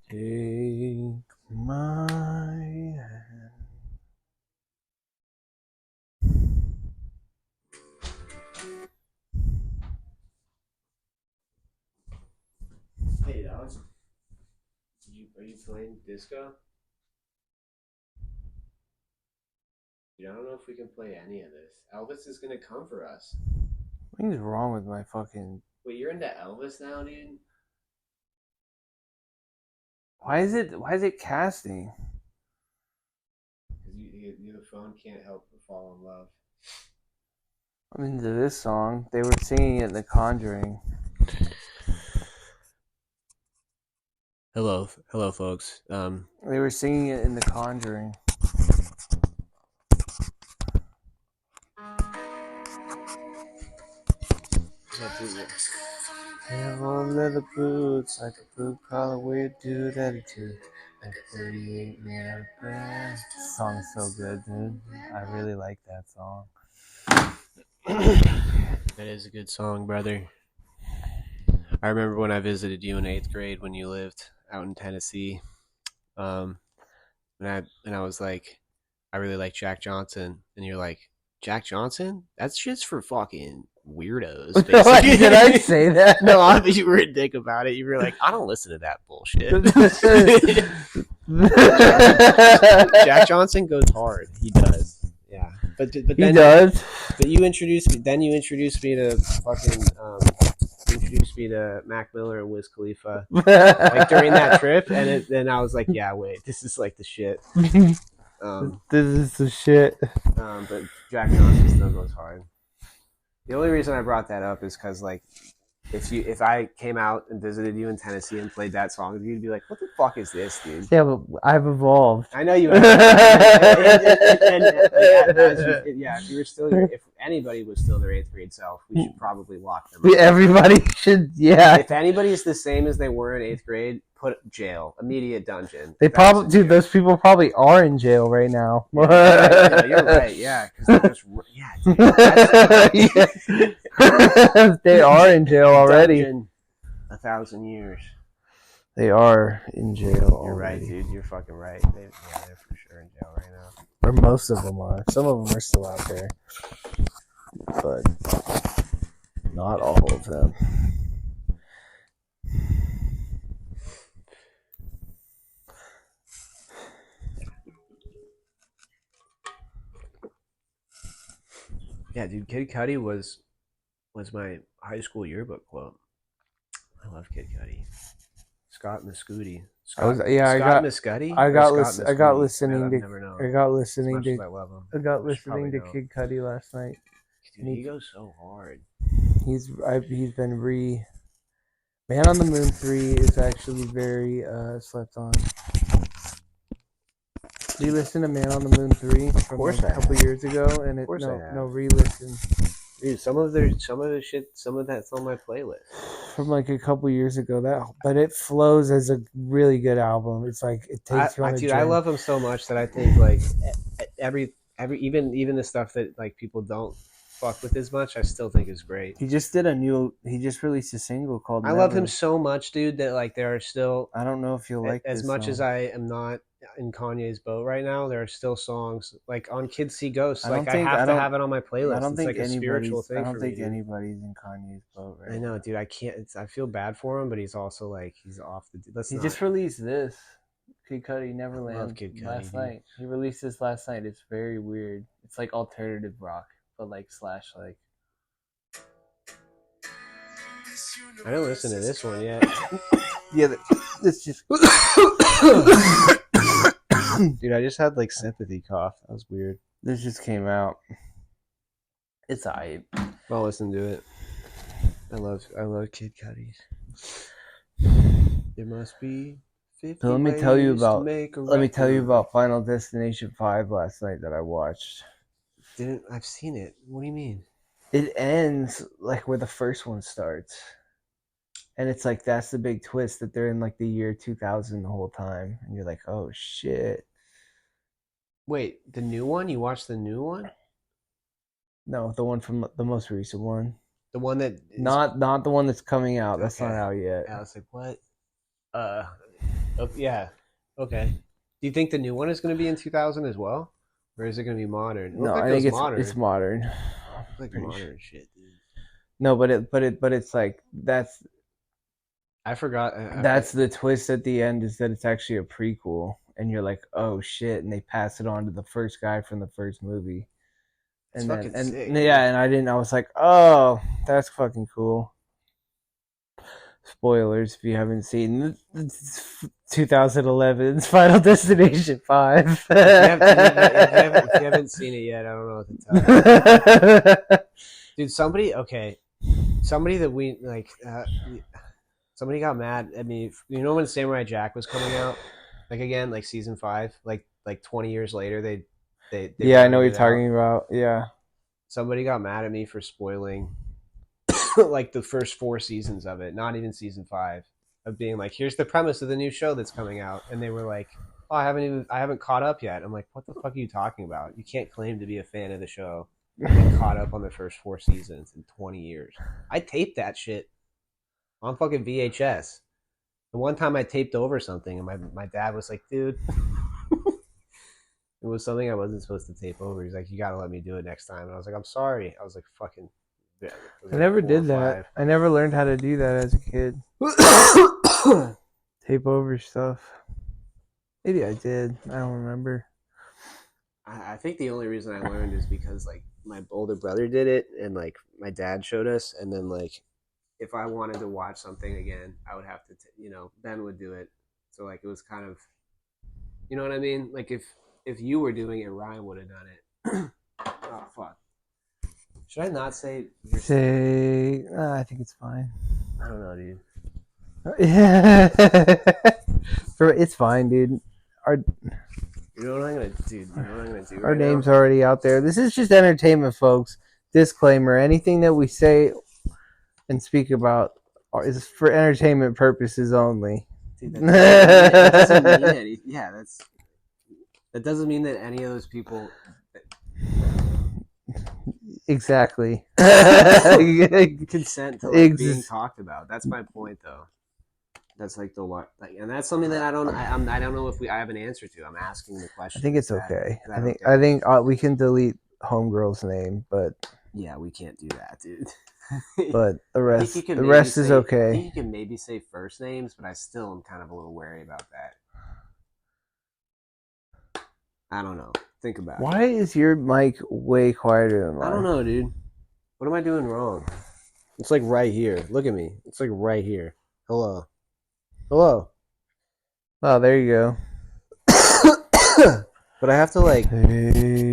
Take my hand. Hey, Alex. Are you playing disco? Dude, I don't know if we can play any of this. Elvis is gonna come for us. What's wrong with my fucking... Wait, you're into Elvis now, dude? Why is it casting? Because the phone can't help but fall in love. I'm into this song. They were singing it in The Conjuring. Hello, folks. They were singing it in The Conjuring. On leather boots, like a blue collar weird dude attitude. Like 38 man out of breath. This song's so good, dude. I really like that song. That is a good song, brother. I remember when I visited you in 8th grade when you lived out in Tennessee. And I was like, I really like Jack Johnson. And you're like, Jack Johnson? That's just for fucking weirdos. Basically. Did I say that? No, you were a dick about it. You were like, I don't listen to that bullshit. Jack Johnson goes hard. He does. Yeah. But then he does. But you introduced me to fucking introduced me to Mac Miller and Wiz Khalifa like during that trip, and then I was like, yeah, wait, this is like the shit. This is the shit. But Jack Johnson still goes hard. The only reason I brought that up is because like if I came out and visited you in Tennessee and played that song, you'd be like, "What the fuck is this, dude?" Yeah, but I've evolved. I know you have, and as you, yeah. If you were still, if anybody was still their 8th grade self, we should probably lock them up. Everybody should, yeah. If anybody's the same as they were in 8th grade, put jail, immediate dungeon. They probably, dude, those people probably are in jail right now. Yeah, you're right. Yeah, because yeah, dude, they are in jail already. Dungeon, 1,000 years. They are in jail. You're right, already. dude. You're fucking right. They're for sure in jail right now. Or most of them are. Some of them are still out there, but not all of them. Yeah, dude. Kid Cudi was my high school yearbook quote. I love Kid Cudi. Scott Muscudi. Scott Muscudi. I got listening to Kid Cudi last night. Dude, he goes so hard. He's been Man on the Moon 3 is actually very slept on. Did you listen to Man on the Moon 3 from a couple years ago? And re-listen. Dude, some of that's on my playlist from like a couple years ago. But it flows as a really good album. It's like it takes you on a journey. I love him so much that I think like every even the stuff that like people don't fuck with as much, I still think is great. He just released a single called I Love him so much, dude, that like there are still, I don't know if you'll like as much song. As I am not in Kanye's boat right now, there are still songs like on Kids See Ghosts. Like I have to have it on my playlist. I don't think it's like a spiritual thing. I don't think anybody's in Kanye's boat right now. I know, dude. I can't. I feel bad for him, but he's also like he's off the. He just released this. Kid Cudi, Neverland. I love Kid Cudi, last night. He released this last night. It's very weird. It's like alternative rock, but like slash like. I didn't listen to this one yet. Yeah, this just. Dude, I just had like sympathy cough. That was weird. This just came out. It's alright. I'll listen to it. I love Kid Cudi. There must be 50 so let me tell you about Final Destination 5 last night that I watched. I've seen it. What do you mean? It ends like where the first one starts. And it's like that's the big twist that they're in like the year 2000 the whole time. And you're like, oh shit. Wait, the new one? You watched the new one? No, the one from the most recent one. The one that is... not the one that's coming out. That's not out yet. I was like, what? Yeah. Okay. Do you think the new one is going to be in 2000 as well, or is it going to be modern? No, I think it's modern. It's like modern shit, dude. No, but it's like that's. I forgot. That's the twist at the end is that it's actually a prequel, and you're like, oh shit, and they pass it on to the first guy from the first movie. And then, sick, yeah, and I was like, oh, that's fucking cool. Spoilers if you haven't seen 2011's Final Destination 5. If you haven't seen it yet, I don't know what to tell you. Dude, somebody that we like, somebody got mad at me. You know when Samurai Jack was coming out, like again, like season 5, like 20 years later, they yeah, I know what you're talking about. Yeah, somebody got mad at me for spoiling like the first 4 seasons of it, not even season 5, of being like, here's the premise of the new show that's coming out, and they were like, oh, I haven't caught up yet. I'm like, what the fuck are you talking about? You can't claim to be a fan of the show and caught up on the first 4 seasons in 20 years. I taped that shit on fucking VHS. The one time I taped over something, and my dad was like, dude, it was something I wasn't supposed to tape over. He's like, you gotta let me do it next time. And I was like, I'm sorry. I was like, fucking. I never did that. I never learned how to do that as a kid. Tape over stuff. Maybe I did. I don't remember. I think the only reason I learned is because like my older brother did it, and like my dad showed us, and then like if I wanted to watch something again, I would have to, Ben would do it. So like it was kind of, you know what I mean? Like if you were doing it, Ryan would have done it. Oh fuck. Should I not say? Say, I think it's fine. I don't know, dude. It's fine, dude. You know what I'm gonna do? You know what I'm gonna do? Our name's already out there. This is just entertainment, folks. Disclaimer: anything that we say and speak about is for entertainment purposes only. Dude, that doesn't mean anything. Yeah, that doesn't mean that any of those people. Exactly. Consent to being talked about. That's my point, though. That's like and that's something that I don't know if I have an answer to. I'm asking the question. I think it's okay. I think we can delete homegirl's name, but yeah, we can't do that, dude. But the rest is okay. I think you can maybe say first names, but I still am kind of a little wary about that. I don't know. Think about it. Why is your mic way quieter than mine? I don't know, dude. What am I doing wrong? It's like right here. Look at me. It's like right here. Hello. Oh, there you go. But I have to I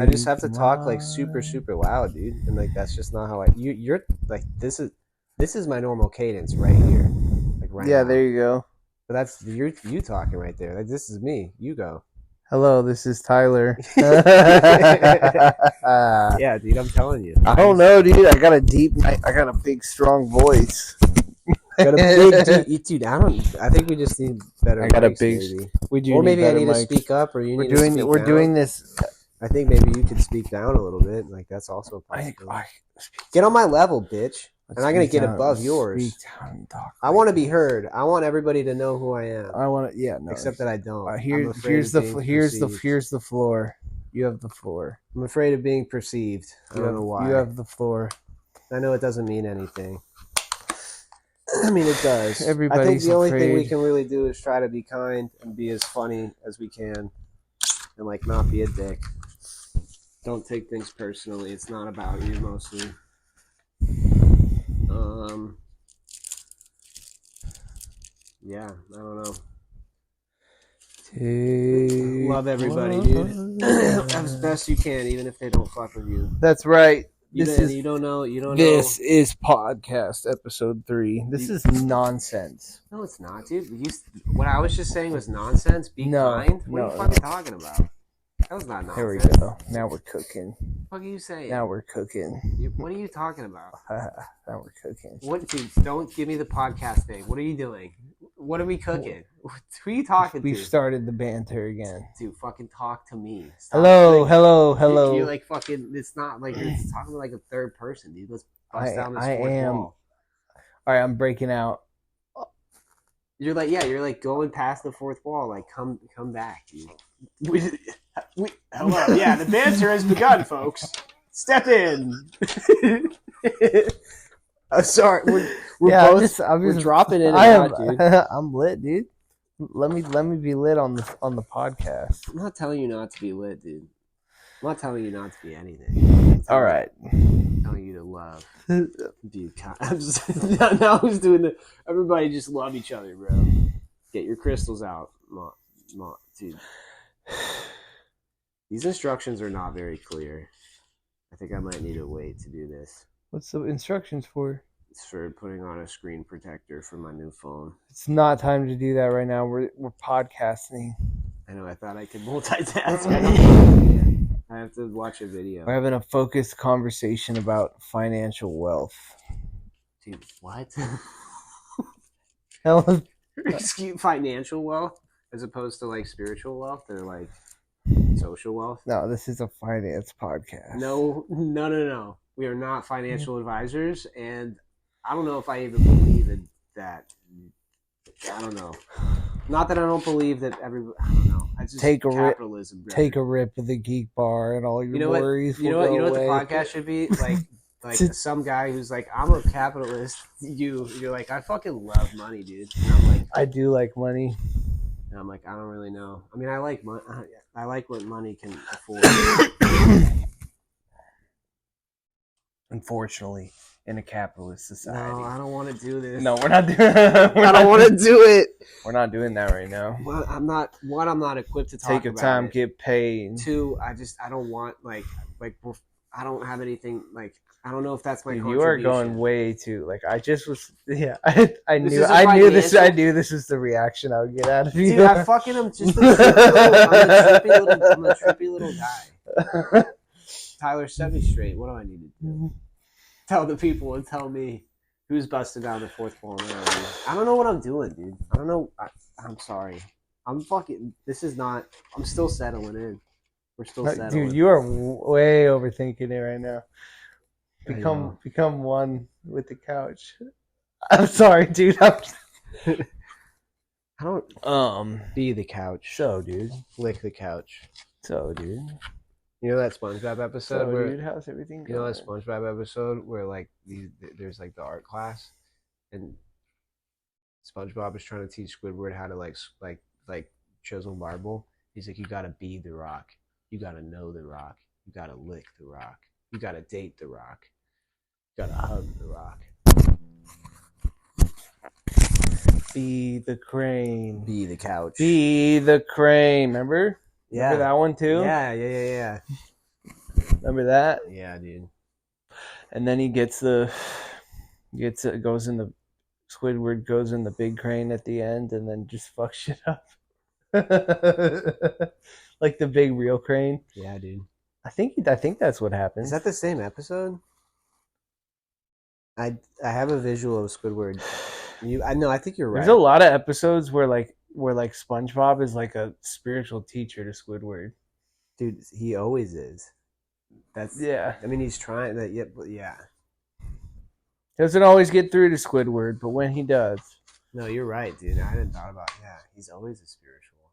just have to talk like super, super loud, dude. And like that's just not how you're like this is my normal cadence right here. Like right now. There you go. But that's you talking right there. Like this is me. You go. Hello, this is Tyler. Yeah, dude, I'm telling you. I don't know, dude. I got a big, strong voice. Got a big dude. I think we just need better. I got mics, a big. maybe. We do. Or maybe I need mics. to speak up, or you need to speak down. We're doing this. I think maybe you could speak down a little bit. Like that's also a possibility. Get on my level, bitch. And I'm gonna get above yours. I want to be heard. I want everybody to know who I am. I want to. Yeah, no. Except that I don't. Here's the floor. You have the floor. I'm afraid of being perceived. I don't know why. You have the floor. I know it doesn't mean anything. I mean, it does. I Everybody's think the only thing afraid. we can really do is try to be kind and be as funny as we can, and like not be a dick. Don't take things personally. It's not about you mostly. Yeah, I don't know. Love everybody, dude. As best you can, even if they don't fuck with you. That's right. You don't know. This is podcast episode 3. This is nonsense. No, it's not, dude. What I was just saying was nonsense. Be kind. What are you fucking talking about? That was not nonsense. Here we go. Now we're cooking. What are you saying? Now we're cooking. What are you talking about? Now we're cooking. What, dude? Don't give me the podcast thing. What are you doing? What are we cooking? Who are you talking to? We've started the banter again. Dude, fucking talk to me. Stop Hello. You're like fucking. It's not like it's talking like a third person, dude. Let's bust down this fourth wall. All right, I'm breaking out. You're like going past the fourth wall. Like come back, dude. Hello. Yeah, the banter has begun, folks. Step in. I'm sorry. We're both dropping in and out, dude. I'm lit, dude. Let me be lit on the podcast. I'm not telling you not to be lit, dude. I'm not telling you not to be anything. All right. I'm telling you to love. Be kind. Now who's doing the? Everybody just love each other, bro. Get your crystals out, dude. These instructions are not very clear. I think I might need to wait to do this. What's the instructions for? It's for putting on a screen protector for my new phone. It's not time to do that right now. We're podcasting. I know. I thought I could multitask. I have to watch a video. We're having a focused conversation about financial wealth. Dude, what? Excuse financial wealth as opposed to like spiritual wealth or like social wealth? No, this is a finance podcast. No. We are not financial advisors, and I don't know if I even believe in that. I don't know. Not that I don't believe that everybody. I don't know. I just take a capitalism. Take a rip of the Geek Bar, and all your worries. You know what the podcast should be like. Like some guy who's like, I'm a capitalist. You're like, I fucking love money, dude. And I'm like, I do like money. And I'm like, I don't really know. I mean, I like money. I like what money can afford. Unfortunately, in a capitalist society. No, I don't want to do this. No, we're not doing. I don't want to do it. We're not doing that right now. Well, I'm not. One, I'm not equipped to talk about. Take your time, get paid. Two, I don't want like I don't have anything like. I don't know if that's my Dude, contribution. you are going way too like. I just was. Yeah, I This knew. is a I knew this. I financial- knew this was the reaction I would get out of you. Dude, I fucking am just a I'm a trippy little guy. Tyler, set me straight. What do I need to do? Tell the people and tell me who's busting down the fourth wall now. Dude. I don't know what I'm doing, dude. I don't know. I'm sorry. I'm fucking. This is not. I'm still settling in. We're still settling. Dude, you are way overthinking it right now. I know. Become one with the couch. I'm sorry, dude. I don't be the couch. So, dude. Lick the couch. So, dude. You know that SpongeBob episode So, where dude, how's everything going? you know that SpongeBob episode where like there's like the art class and SpongeBob is trying to teach Squidward how to like chisel marble. He's like, you gotta be the rock, you gotta know the rock, you gotta lick the rock, you gotta date the rock, you gotta hug the rock. Be the crane. Be the couch. Be the crane. Remember? Yeah. Remember that one too? Yeah. Remember that? Yeah, dude. And then he goes in the Squidward goes in the big crane at the end and then just fucks shit up. Like the big real crane. Yeah, dude. I think that's what happens. Is that the same episode? I have a visual of Squidward. I think you're right. There's a lot of episodes where SpongeBob is like a spiritual teacher to Squidward. Dude, he always is. Yeah. I mean, he's trying that. Yeah. Doesn't always get through to Squidward, but when he does. No, you're right, dude. I hadn't thought about. Yeah, he's always a spiritual.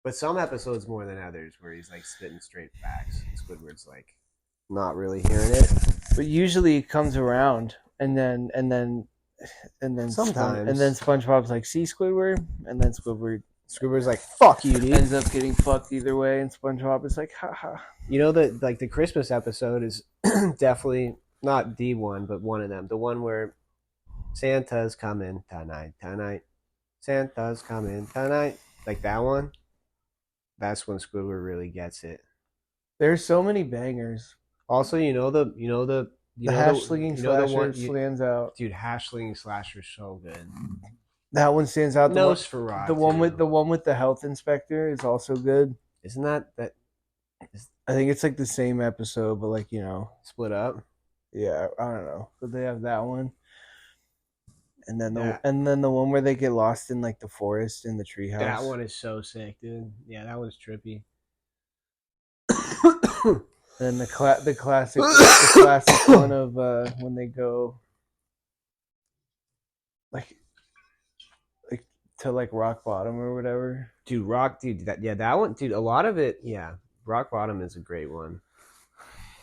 But some episodes more than others, where he's like spitting straight facts. Squidward's like not really hearing it. But usually it comes around, and then sometimes, and then SpongeBob's like, "See, Squidward," and then Squidward's like, "Fuck you, dude." Ends up getting fucked either way, and SpongeBob is like, "Ha ha." You know that like the Christmas episode is definitely not the one, but one of them. The one where Santa's coming tonight. Santa's coming tonight. Like that one. That's when Squidward really gets it. There's so many bangers. Also, the hash-slinging slasher stands out. Dude, hash-slinging slasher is so good. That one stands out. Nosferatu. The one with the health inspector is also good. Isn't that? I think it's like the same episode, but like split up. Yeah, I don't know, but they have that one, and then the one where they get lost in like the forest in the treehouse. That one is so sick, dude. Yeah, that one's trippy. And the classic one of when they go like to like rock bottom or whatever. Dude, that one, dude. A lot of it, yeah. Rock bottom is a great one.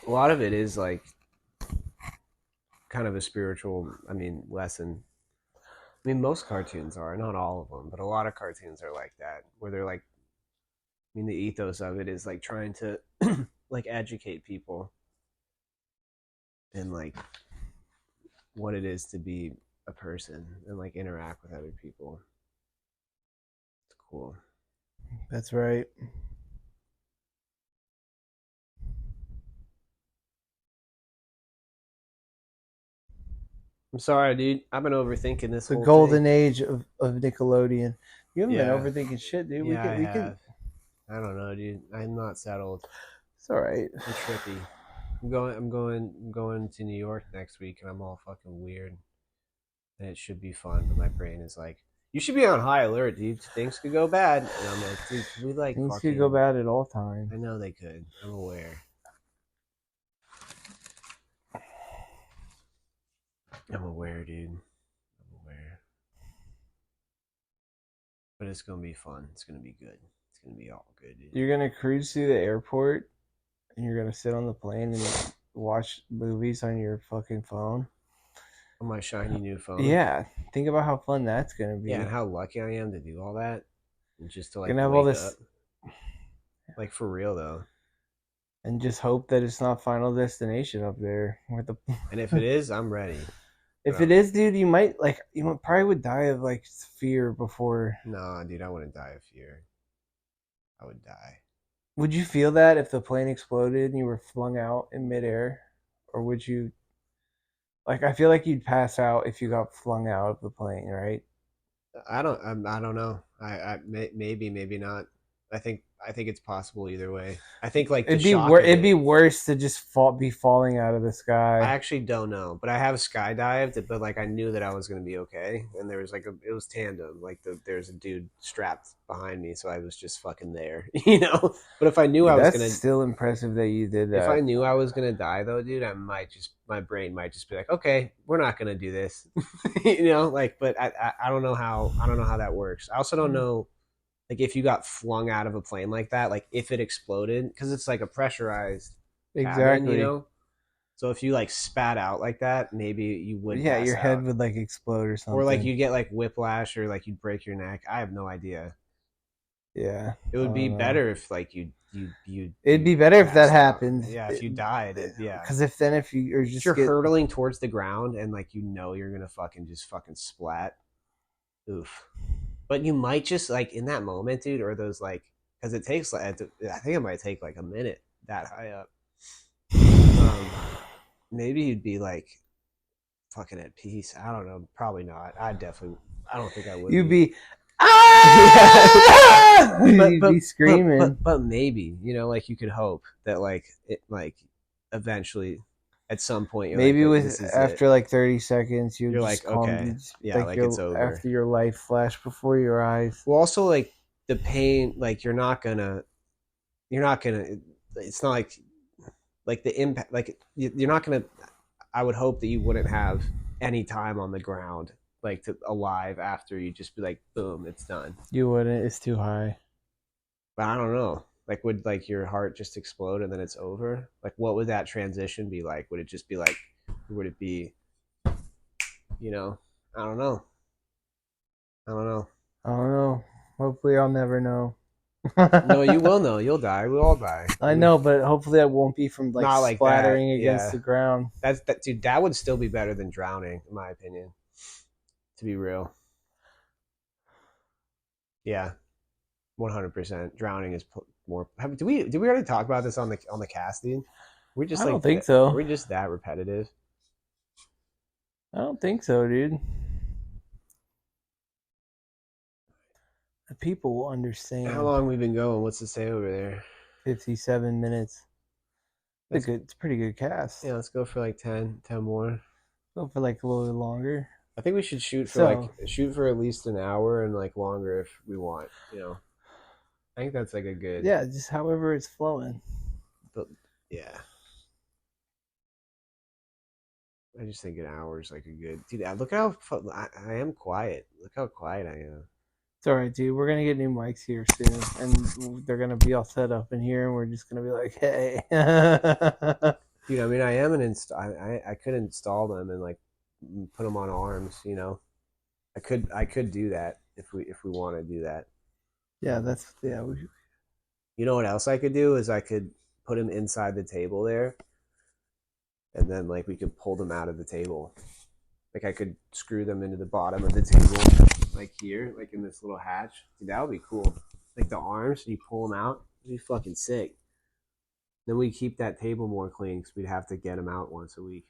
A lot of it is like kind of a spiritual, lesson. I mean, most cartoons are, not all of them, but a lot of cartoons are like that, where they're like, the ethos of it is like trying to like educate people and like what it is to be a person and like interact with other people. It's cool. That's right. I'm sorry, dude. I've been overthinking this. The golden age of Nickelodeon. You haven't been overthinking shit, dude. Yeah, we can. I don't know, dude. I'm not settled. It's all right. I'm trippy. I'm going to New York next week, and I'm all fucking weird. And it should be fun, but my brain is like, you should be on high alert, dude. Things could go bad. And I'm like, dude, we like things could go bad at all times. I know they could. I'm aware. I'm aware, dude. I'm aware. But it's gonna be fun. It's gonna be good. It's gonna be all good, dude. You're gonna cruise through the airport, and you're gonna sit on the plane and watch movies on your fucking phone. On my shiny new phone. Yeah, think about how fun that's gonna be. Yeah, and how lucky I am to do all that, and just to like gonna have all this, up. Like for real though. And just hope that it's not Final Destination up there. And if it is, I'm ready. If it is, dude, you probably would die of like fear before. Nah, dude, I wouldn't die of fear. I would die. Would you feel that if the plane exploded and you were flung out in midair, or would you like? I feel like you'd pass out if you got flung out of the plane, right? I don't know. Maybe, maybe not. I think it's possible either way. I think like the shock of It'd be it. worse to just be falling out of the I sky. actually don't know, but I have skydived, but like I knew that I was gonna be okay, and there was it was tandem, like there's a dude strapped behind me, so I was just fucking there, you know. But if I knew I was That's gonna, still impressive that you did if I that. knew I was gonna die though, dude, my brain might just be like, okay, we're not gonna do this, you know, like. But I don't know how that works. I also don't know like if you got flung out of a plane like that, like if it exploded, because it's like a pressurized cabin, you Exactly. know. So if you like spat out like that, maybe you would Yeah, pass your head out, would like explode or or like something. you'd get like whiplash, or like you'd break your neck. I have no idea. Yeah, It I would be don't know. better if like It'd you be better if that passed out. happened. Yeah, if you died, yeah. Because if then if you or If you're just get hurtling towards the ground and like you know you're gonna fucking just fucking splat, oof. But you might just like in that moment, dude, or those like because it takes like I think it might take like a minute that high up. Maybe you'd be like fucking at peace. I don't know. Probably not. I definitely. I don't think I would you'd be. be Yeah. ah! You'd but be screaming. but maybe like you could hope that like it like eventually at some point you're like Maybe with this is it. after like 30 seconds, you You're just like calm. okay, You just, yeah, like like it's your over. after your life flash before your eyes. Well, also like the pain, like you're not gonna. It's not like the impact, like you're not gonna. I would hope that you wouldn't have any time on the ground like to alive after you just be like boom, it's done. You wouldn't. It's too high. But I don't know. Like would like your heart just explode and then it's over? Like what would that transition be like? Would it just be like would it be, you know, I don't know. I don't know. I don't know. Hopefully, I'll never know. No, you will know. You'll die. We'll all die. I know, but hopefully that won't be from like Not like that. splattering against Yeah. the ground. That's that dude, that would still be better than drowning, in my opinion. To be real. Yeah. 100%. Drowning is more. Did we already talk about this on the casting? We just I don't like think so. we're just that repetitive. I don't think so, dude. The people will How understand. long we been going? What's to say over there? 57 minutes. Let's, It's a pretty good cast. yeah, let's go for like 10 more. Go for like a little bit longer. I think we should So shoot for at least an hour and like longer if we want. I think that's like a good. yeah, just however it's flowing. But yeah, I just think an hour is like a good. Dude, look how I am quiet. Look how quiet I am. It's all right, dude. We're gonna get new mics here soon, and they're gonna be all set up in here, and we're just gonna be like, "Hey." Dude, I mean, I am an I could install them and like put them on arms. I could do that if we want to do that. Yeah, that's yeah. You know what else I could do is I could put them inside the table there, and then like we could pull them out of the table. Like I could screw them into the bottom of the table, like here, like in this little hatch. Dude, that would be cool. Like the arms, you pull them out, it'd be fucking sick. Then we keep that table more clean because we'd have to get them out once a week.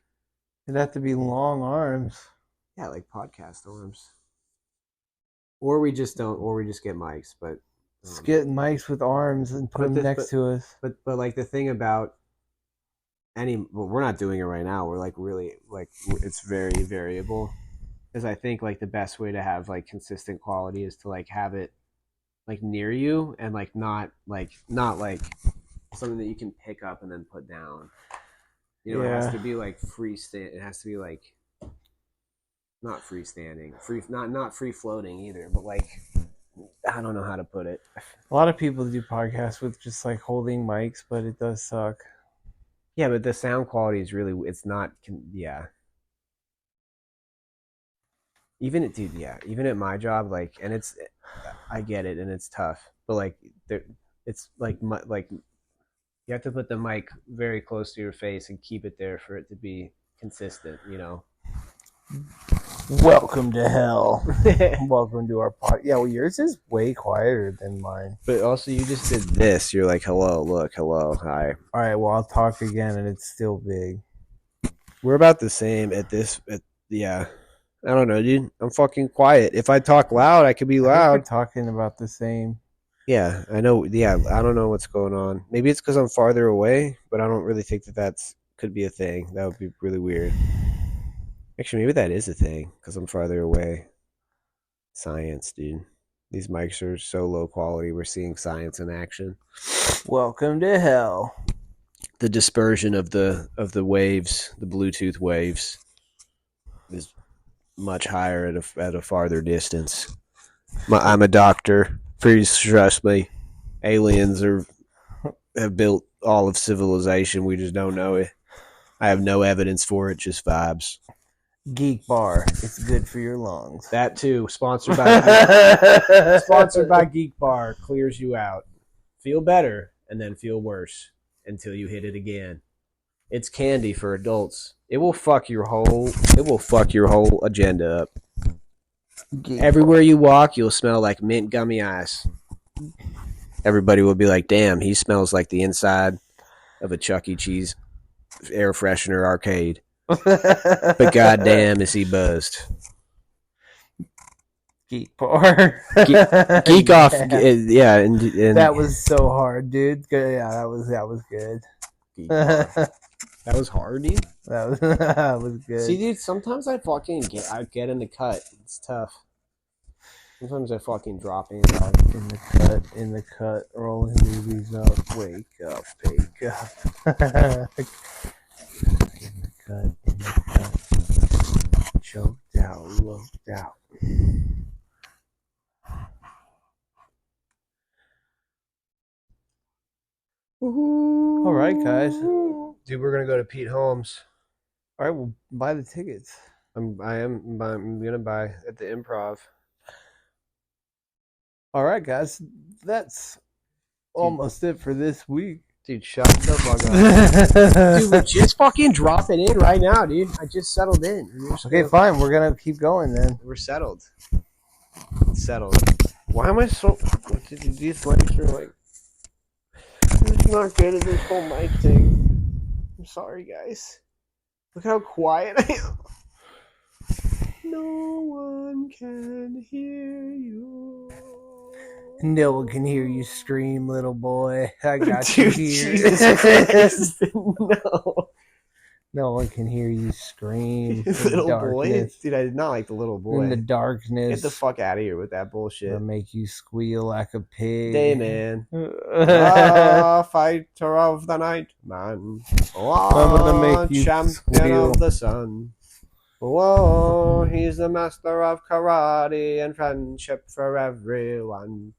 It'd have to be long arms. Yeah, like podcast arms. Or we just don't, or we just get mics. But Just get mics with arms and put them next to us. But like the thing about well, we're not doing it right now. We're like really like it's very variable. Because I think like the best way to have like consistent quality is to like have it like near you and like not like something that you can pick up and then put down. It has to be like freestand. It has to be like not freestanding, not free floating either, but like I don't know how to put it. A lot of people do podcasts with just like holding mics, but it does suck. Yeah, but the sound quality is really it's not. Yeah. Even at my job, like, and it's, I get it, and it's tough, but like, it's like you have to put the mic very close to your face and keep it there for it to be consistent. Welcome to hell. Welcome to our pod. Yeah, well, yours is way quieter than mine. But also, you just did this. You're like, hello, look, hello, hi. All right, well, I'll talk again, and it's still big. We're about the same at this. Yeah. I don't know, dude. I'm fucking quiet. If I talk loud, I could be I think loud. we're talking about the same. Yeah, I know. Yeah, I don't know what's going on. Maybe it's because I'm farther away, but I don't really think that's could be a thing. That would be really weird. Actually, maybe that is a thing because I'm farther away. Science, dude. These mics are so low quality. We're seeing science in action. Welcome to hell. The dispersion of the waves, the Bluetooth waves, is much higher at a farther distance. I'm a doctor. Please trust me. Aliens have built all of civilization. We just don't know it. I have no evidence for it, just vibes. Geek Bar. It's good for your lungs. That too, sponsored by Geek Bar, clears you out. Feel better and then feel worse until you hit it again. It's candy for adults. It will fuck your whole agenda up. Geek Everywhere you walk, you'll smell like mint gummy ice. Everybody will be like, damn, he smells like the inside of a Chuck E. Cheese air freshener arcade. But goddamn, is he buzzed. Geek Bar. Geek off. Yeah. And that was so hard, dude. Yeah, that was good. Geek Bar. That was hard, dude. That was good. See, dude, sometimes I get in the cut. It's tough. Sometimes I fucking drop in. In the cut, rolling movies up. Wake up, wake up. in the cut. Choked out, looked out. All right, guys. Dude, we're gonna go to Pete Holmes. All right, we'll buy the tickets. I'm gonna buy at the Improv. All right, guys. That's almost it for this week. Dude, shut the fuck up. Dude, we're just fucking dropping in right now, dude. I just settled in. Okay, fine. We're gonna keep going then. We're settled. Settled. Why am I so? These legs are like. I'm just not good at this whole mic thing. I'm sorry, guys. Look how quiet I am. No one can hear you. No one can hear you scream, little boy. I got Dude, you here. Jesus Christ. No. No one can hear you scream. Little boy? Dude, I did not like the little boy. In the darkness. Get the fuck out of here with that bullshit. It'll make you squeal like a pig. Hey, man. Fighter of the night, man. I'm gonna make you champion squeal. of the sun. Whoa, he's the master of karate and friendship for everyone.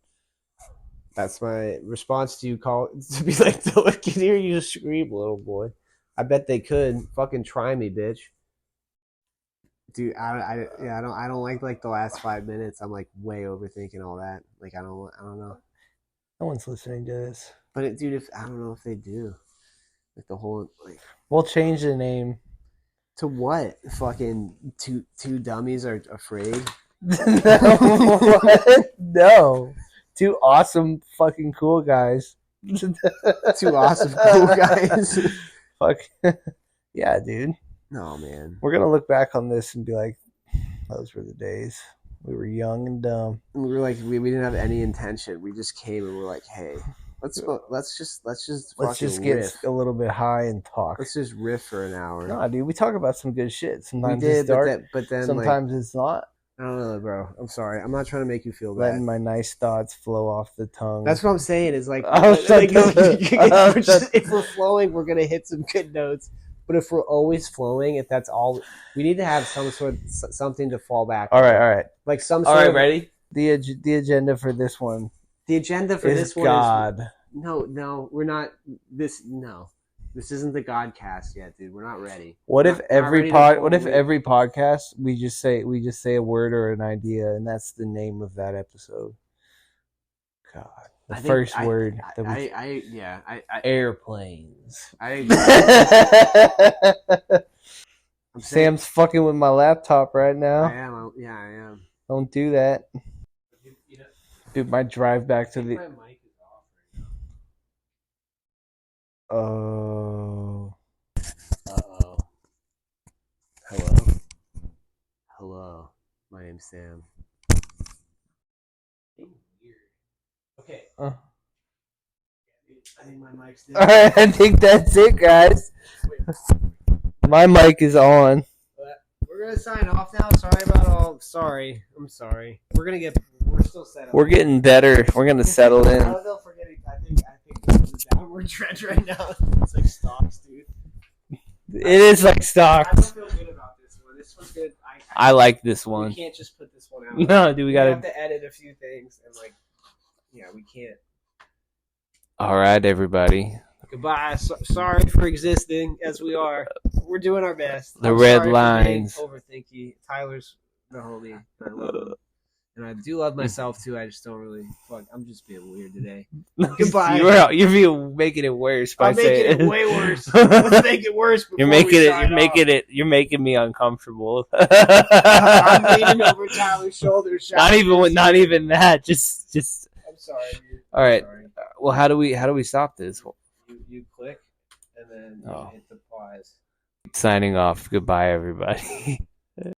That's my response to you. Call to be like, no one can hear you scream, little boy. I bet they could. Fucking try me, bitch. Dude, I don't like the last 5 minutes. I'm like way overthinking all that. Like I don't know. No one's listening to this. But dude, I don't know if they do. Like the whole like. We'll change the name. To what? Fucking two dummies are afraid. What? No. Two awesome fucking cool guys. Two awesome cool guys. Fuck. Yeah, dude. No, man. We're gonna look back on this and be like, those were the days. We were young and dumb. We were like, we didn't have any intention. We just came and we're like, hey, let's just get riff. a little bit high and talk. Let's just riff for an hour. Nah, dude, we talk about some good shit. Sometimes we did, it's dark, but then sometimes it's not. I don't know, bro. I'm sorry. I'm not trying to make you feel bad. Letting my nice thoughts flow off the tongue. That's what I'm saying. Is like, if if we're flowing, we're gonna hit some good notes. But if we're always flowing, if that's all, we need to have something to fall back. All right. Like some. All right, ready? The agenda for this one. The agenda for this one God. Is no, we're not. This isn't the Godcast yet, dude. We're not ready. What if every podcast we just say a word or an idea, and that's the name of that episode? God, the first word. Airplanes. I'm saying- Sam's fucking with my laptop right I now. am. Yeah, I am. Don't do that. Dude, my drive back to the. My mic is off right Oh. now. Uh-oh. Hello? Hello. My name's Sam. Weird. Okay. Uh. I think my mic's All right, I think that's it, guys. My mic is on. We're gonna sign off now. Sorry about all. Sorry. I'm sorry. We're still set up. We're getting better. We're gonna settle I in. don't know if we're getting. I think this is a downward trend right now. It's like stocks, dude. It is like I don't stocks. feel good about this one. This one's good. I like this We one. can't just put this one out. No, dude, we have gotta. to edit a few things and like, yeah, we can't. All right, everybody. Goodbye. Sorry for existing as we are. We're doing our best. The I'm red sorry for being lines. Overthinky. Tyler's the homie. I love him. And I do love myself too. I just don't really. Fuck. I'm just being weird today. Goodbye. You're making it worse by I'm making saying it way worse. Let's make it worse. You're making it. You're making me uncomfortable. I'm leaning over Tyler's shoulder. Not even that. Just. I'm sorry, dude. All right. Sorry. Well, how do we stop this? You click and then you hit the pause. Signing off. Goodbye, everybody.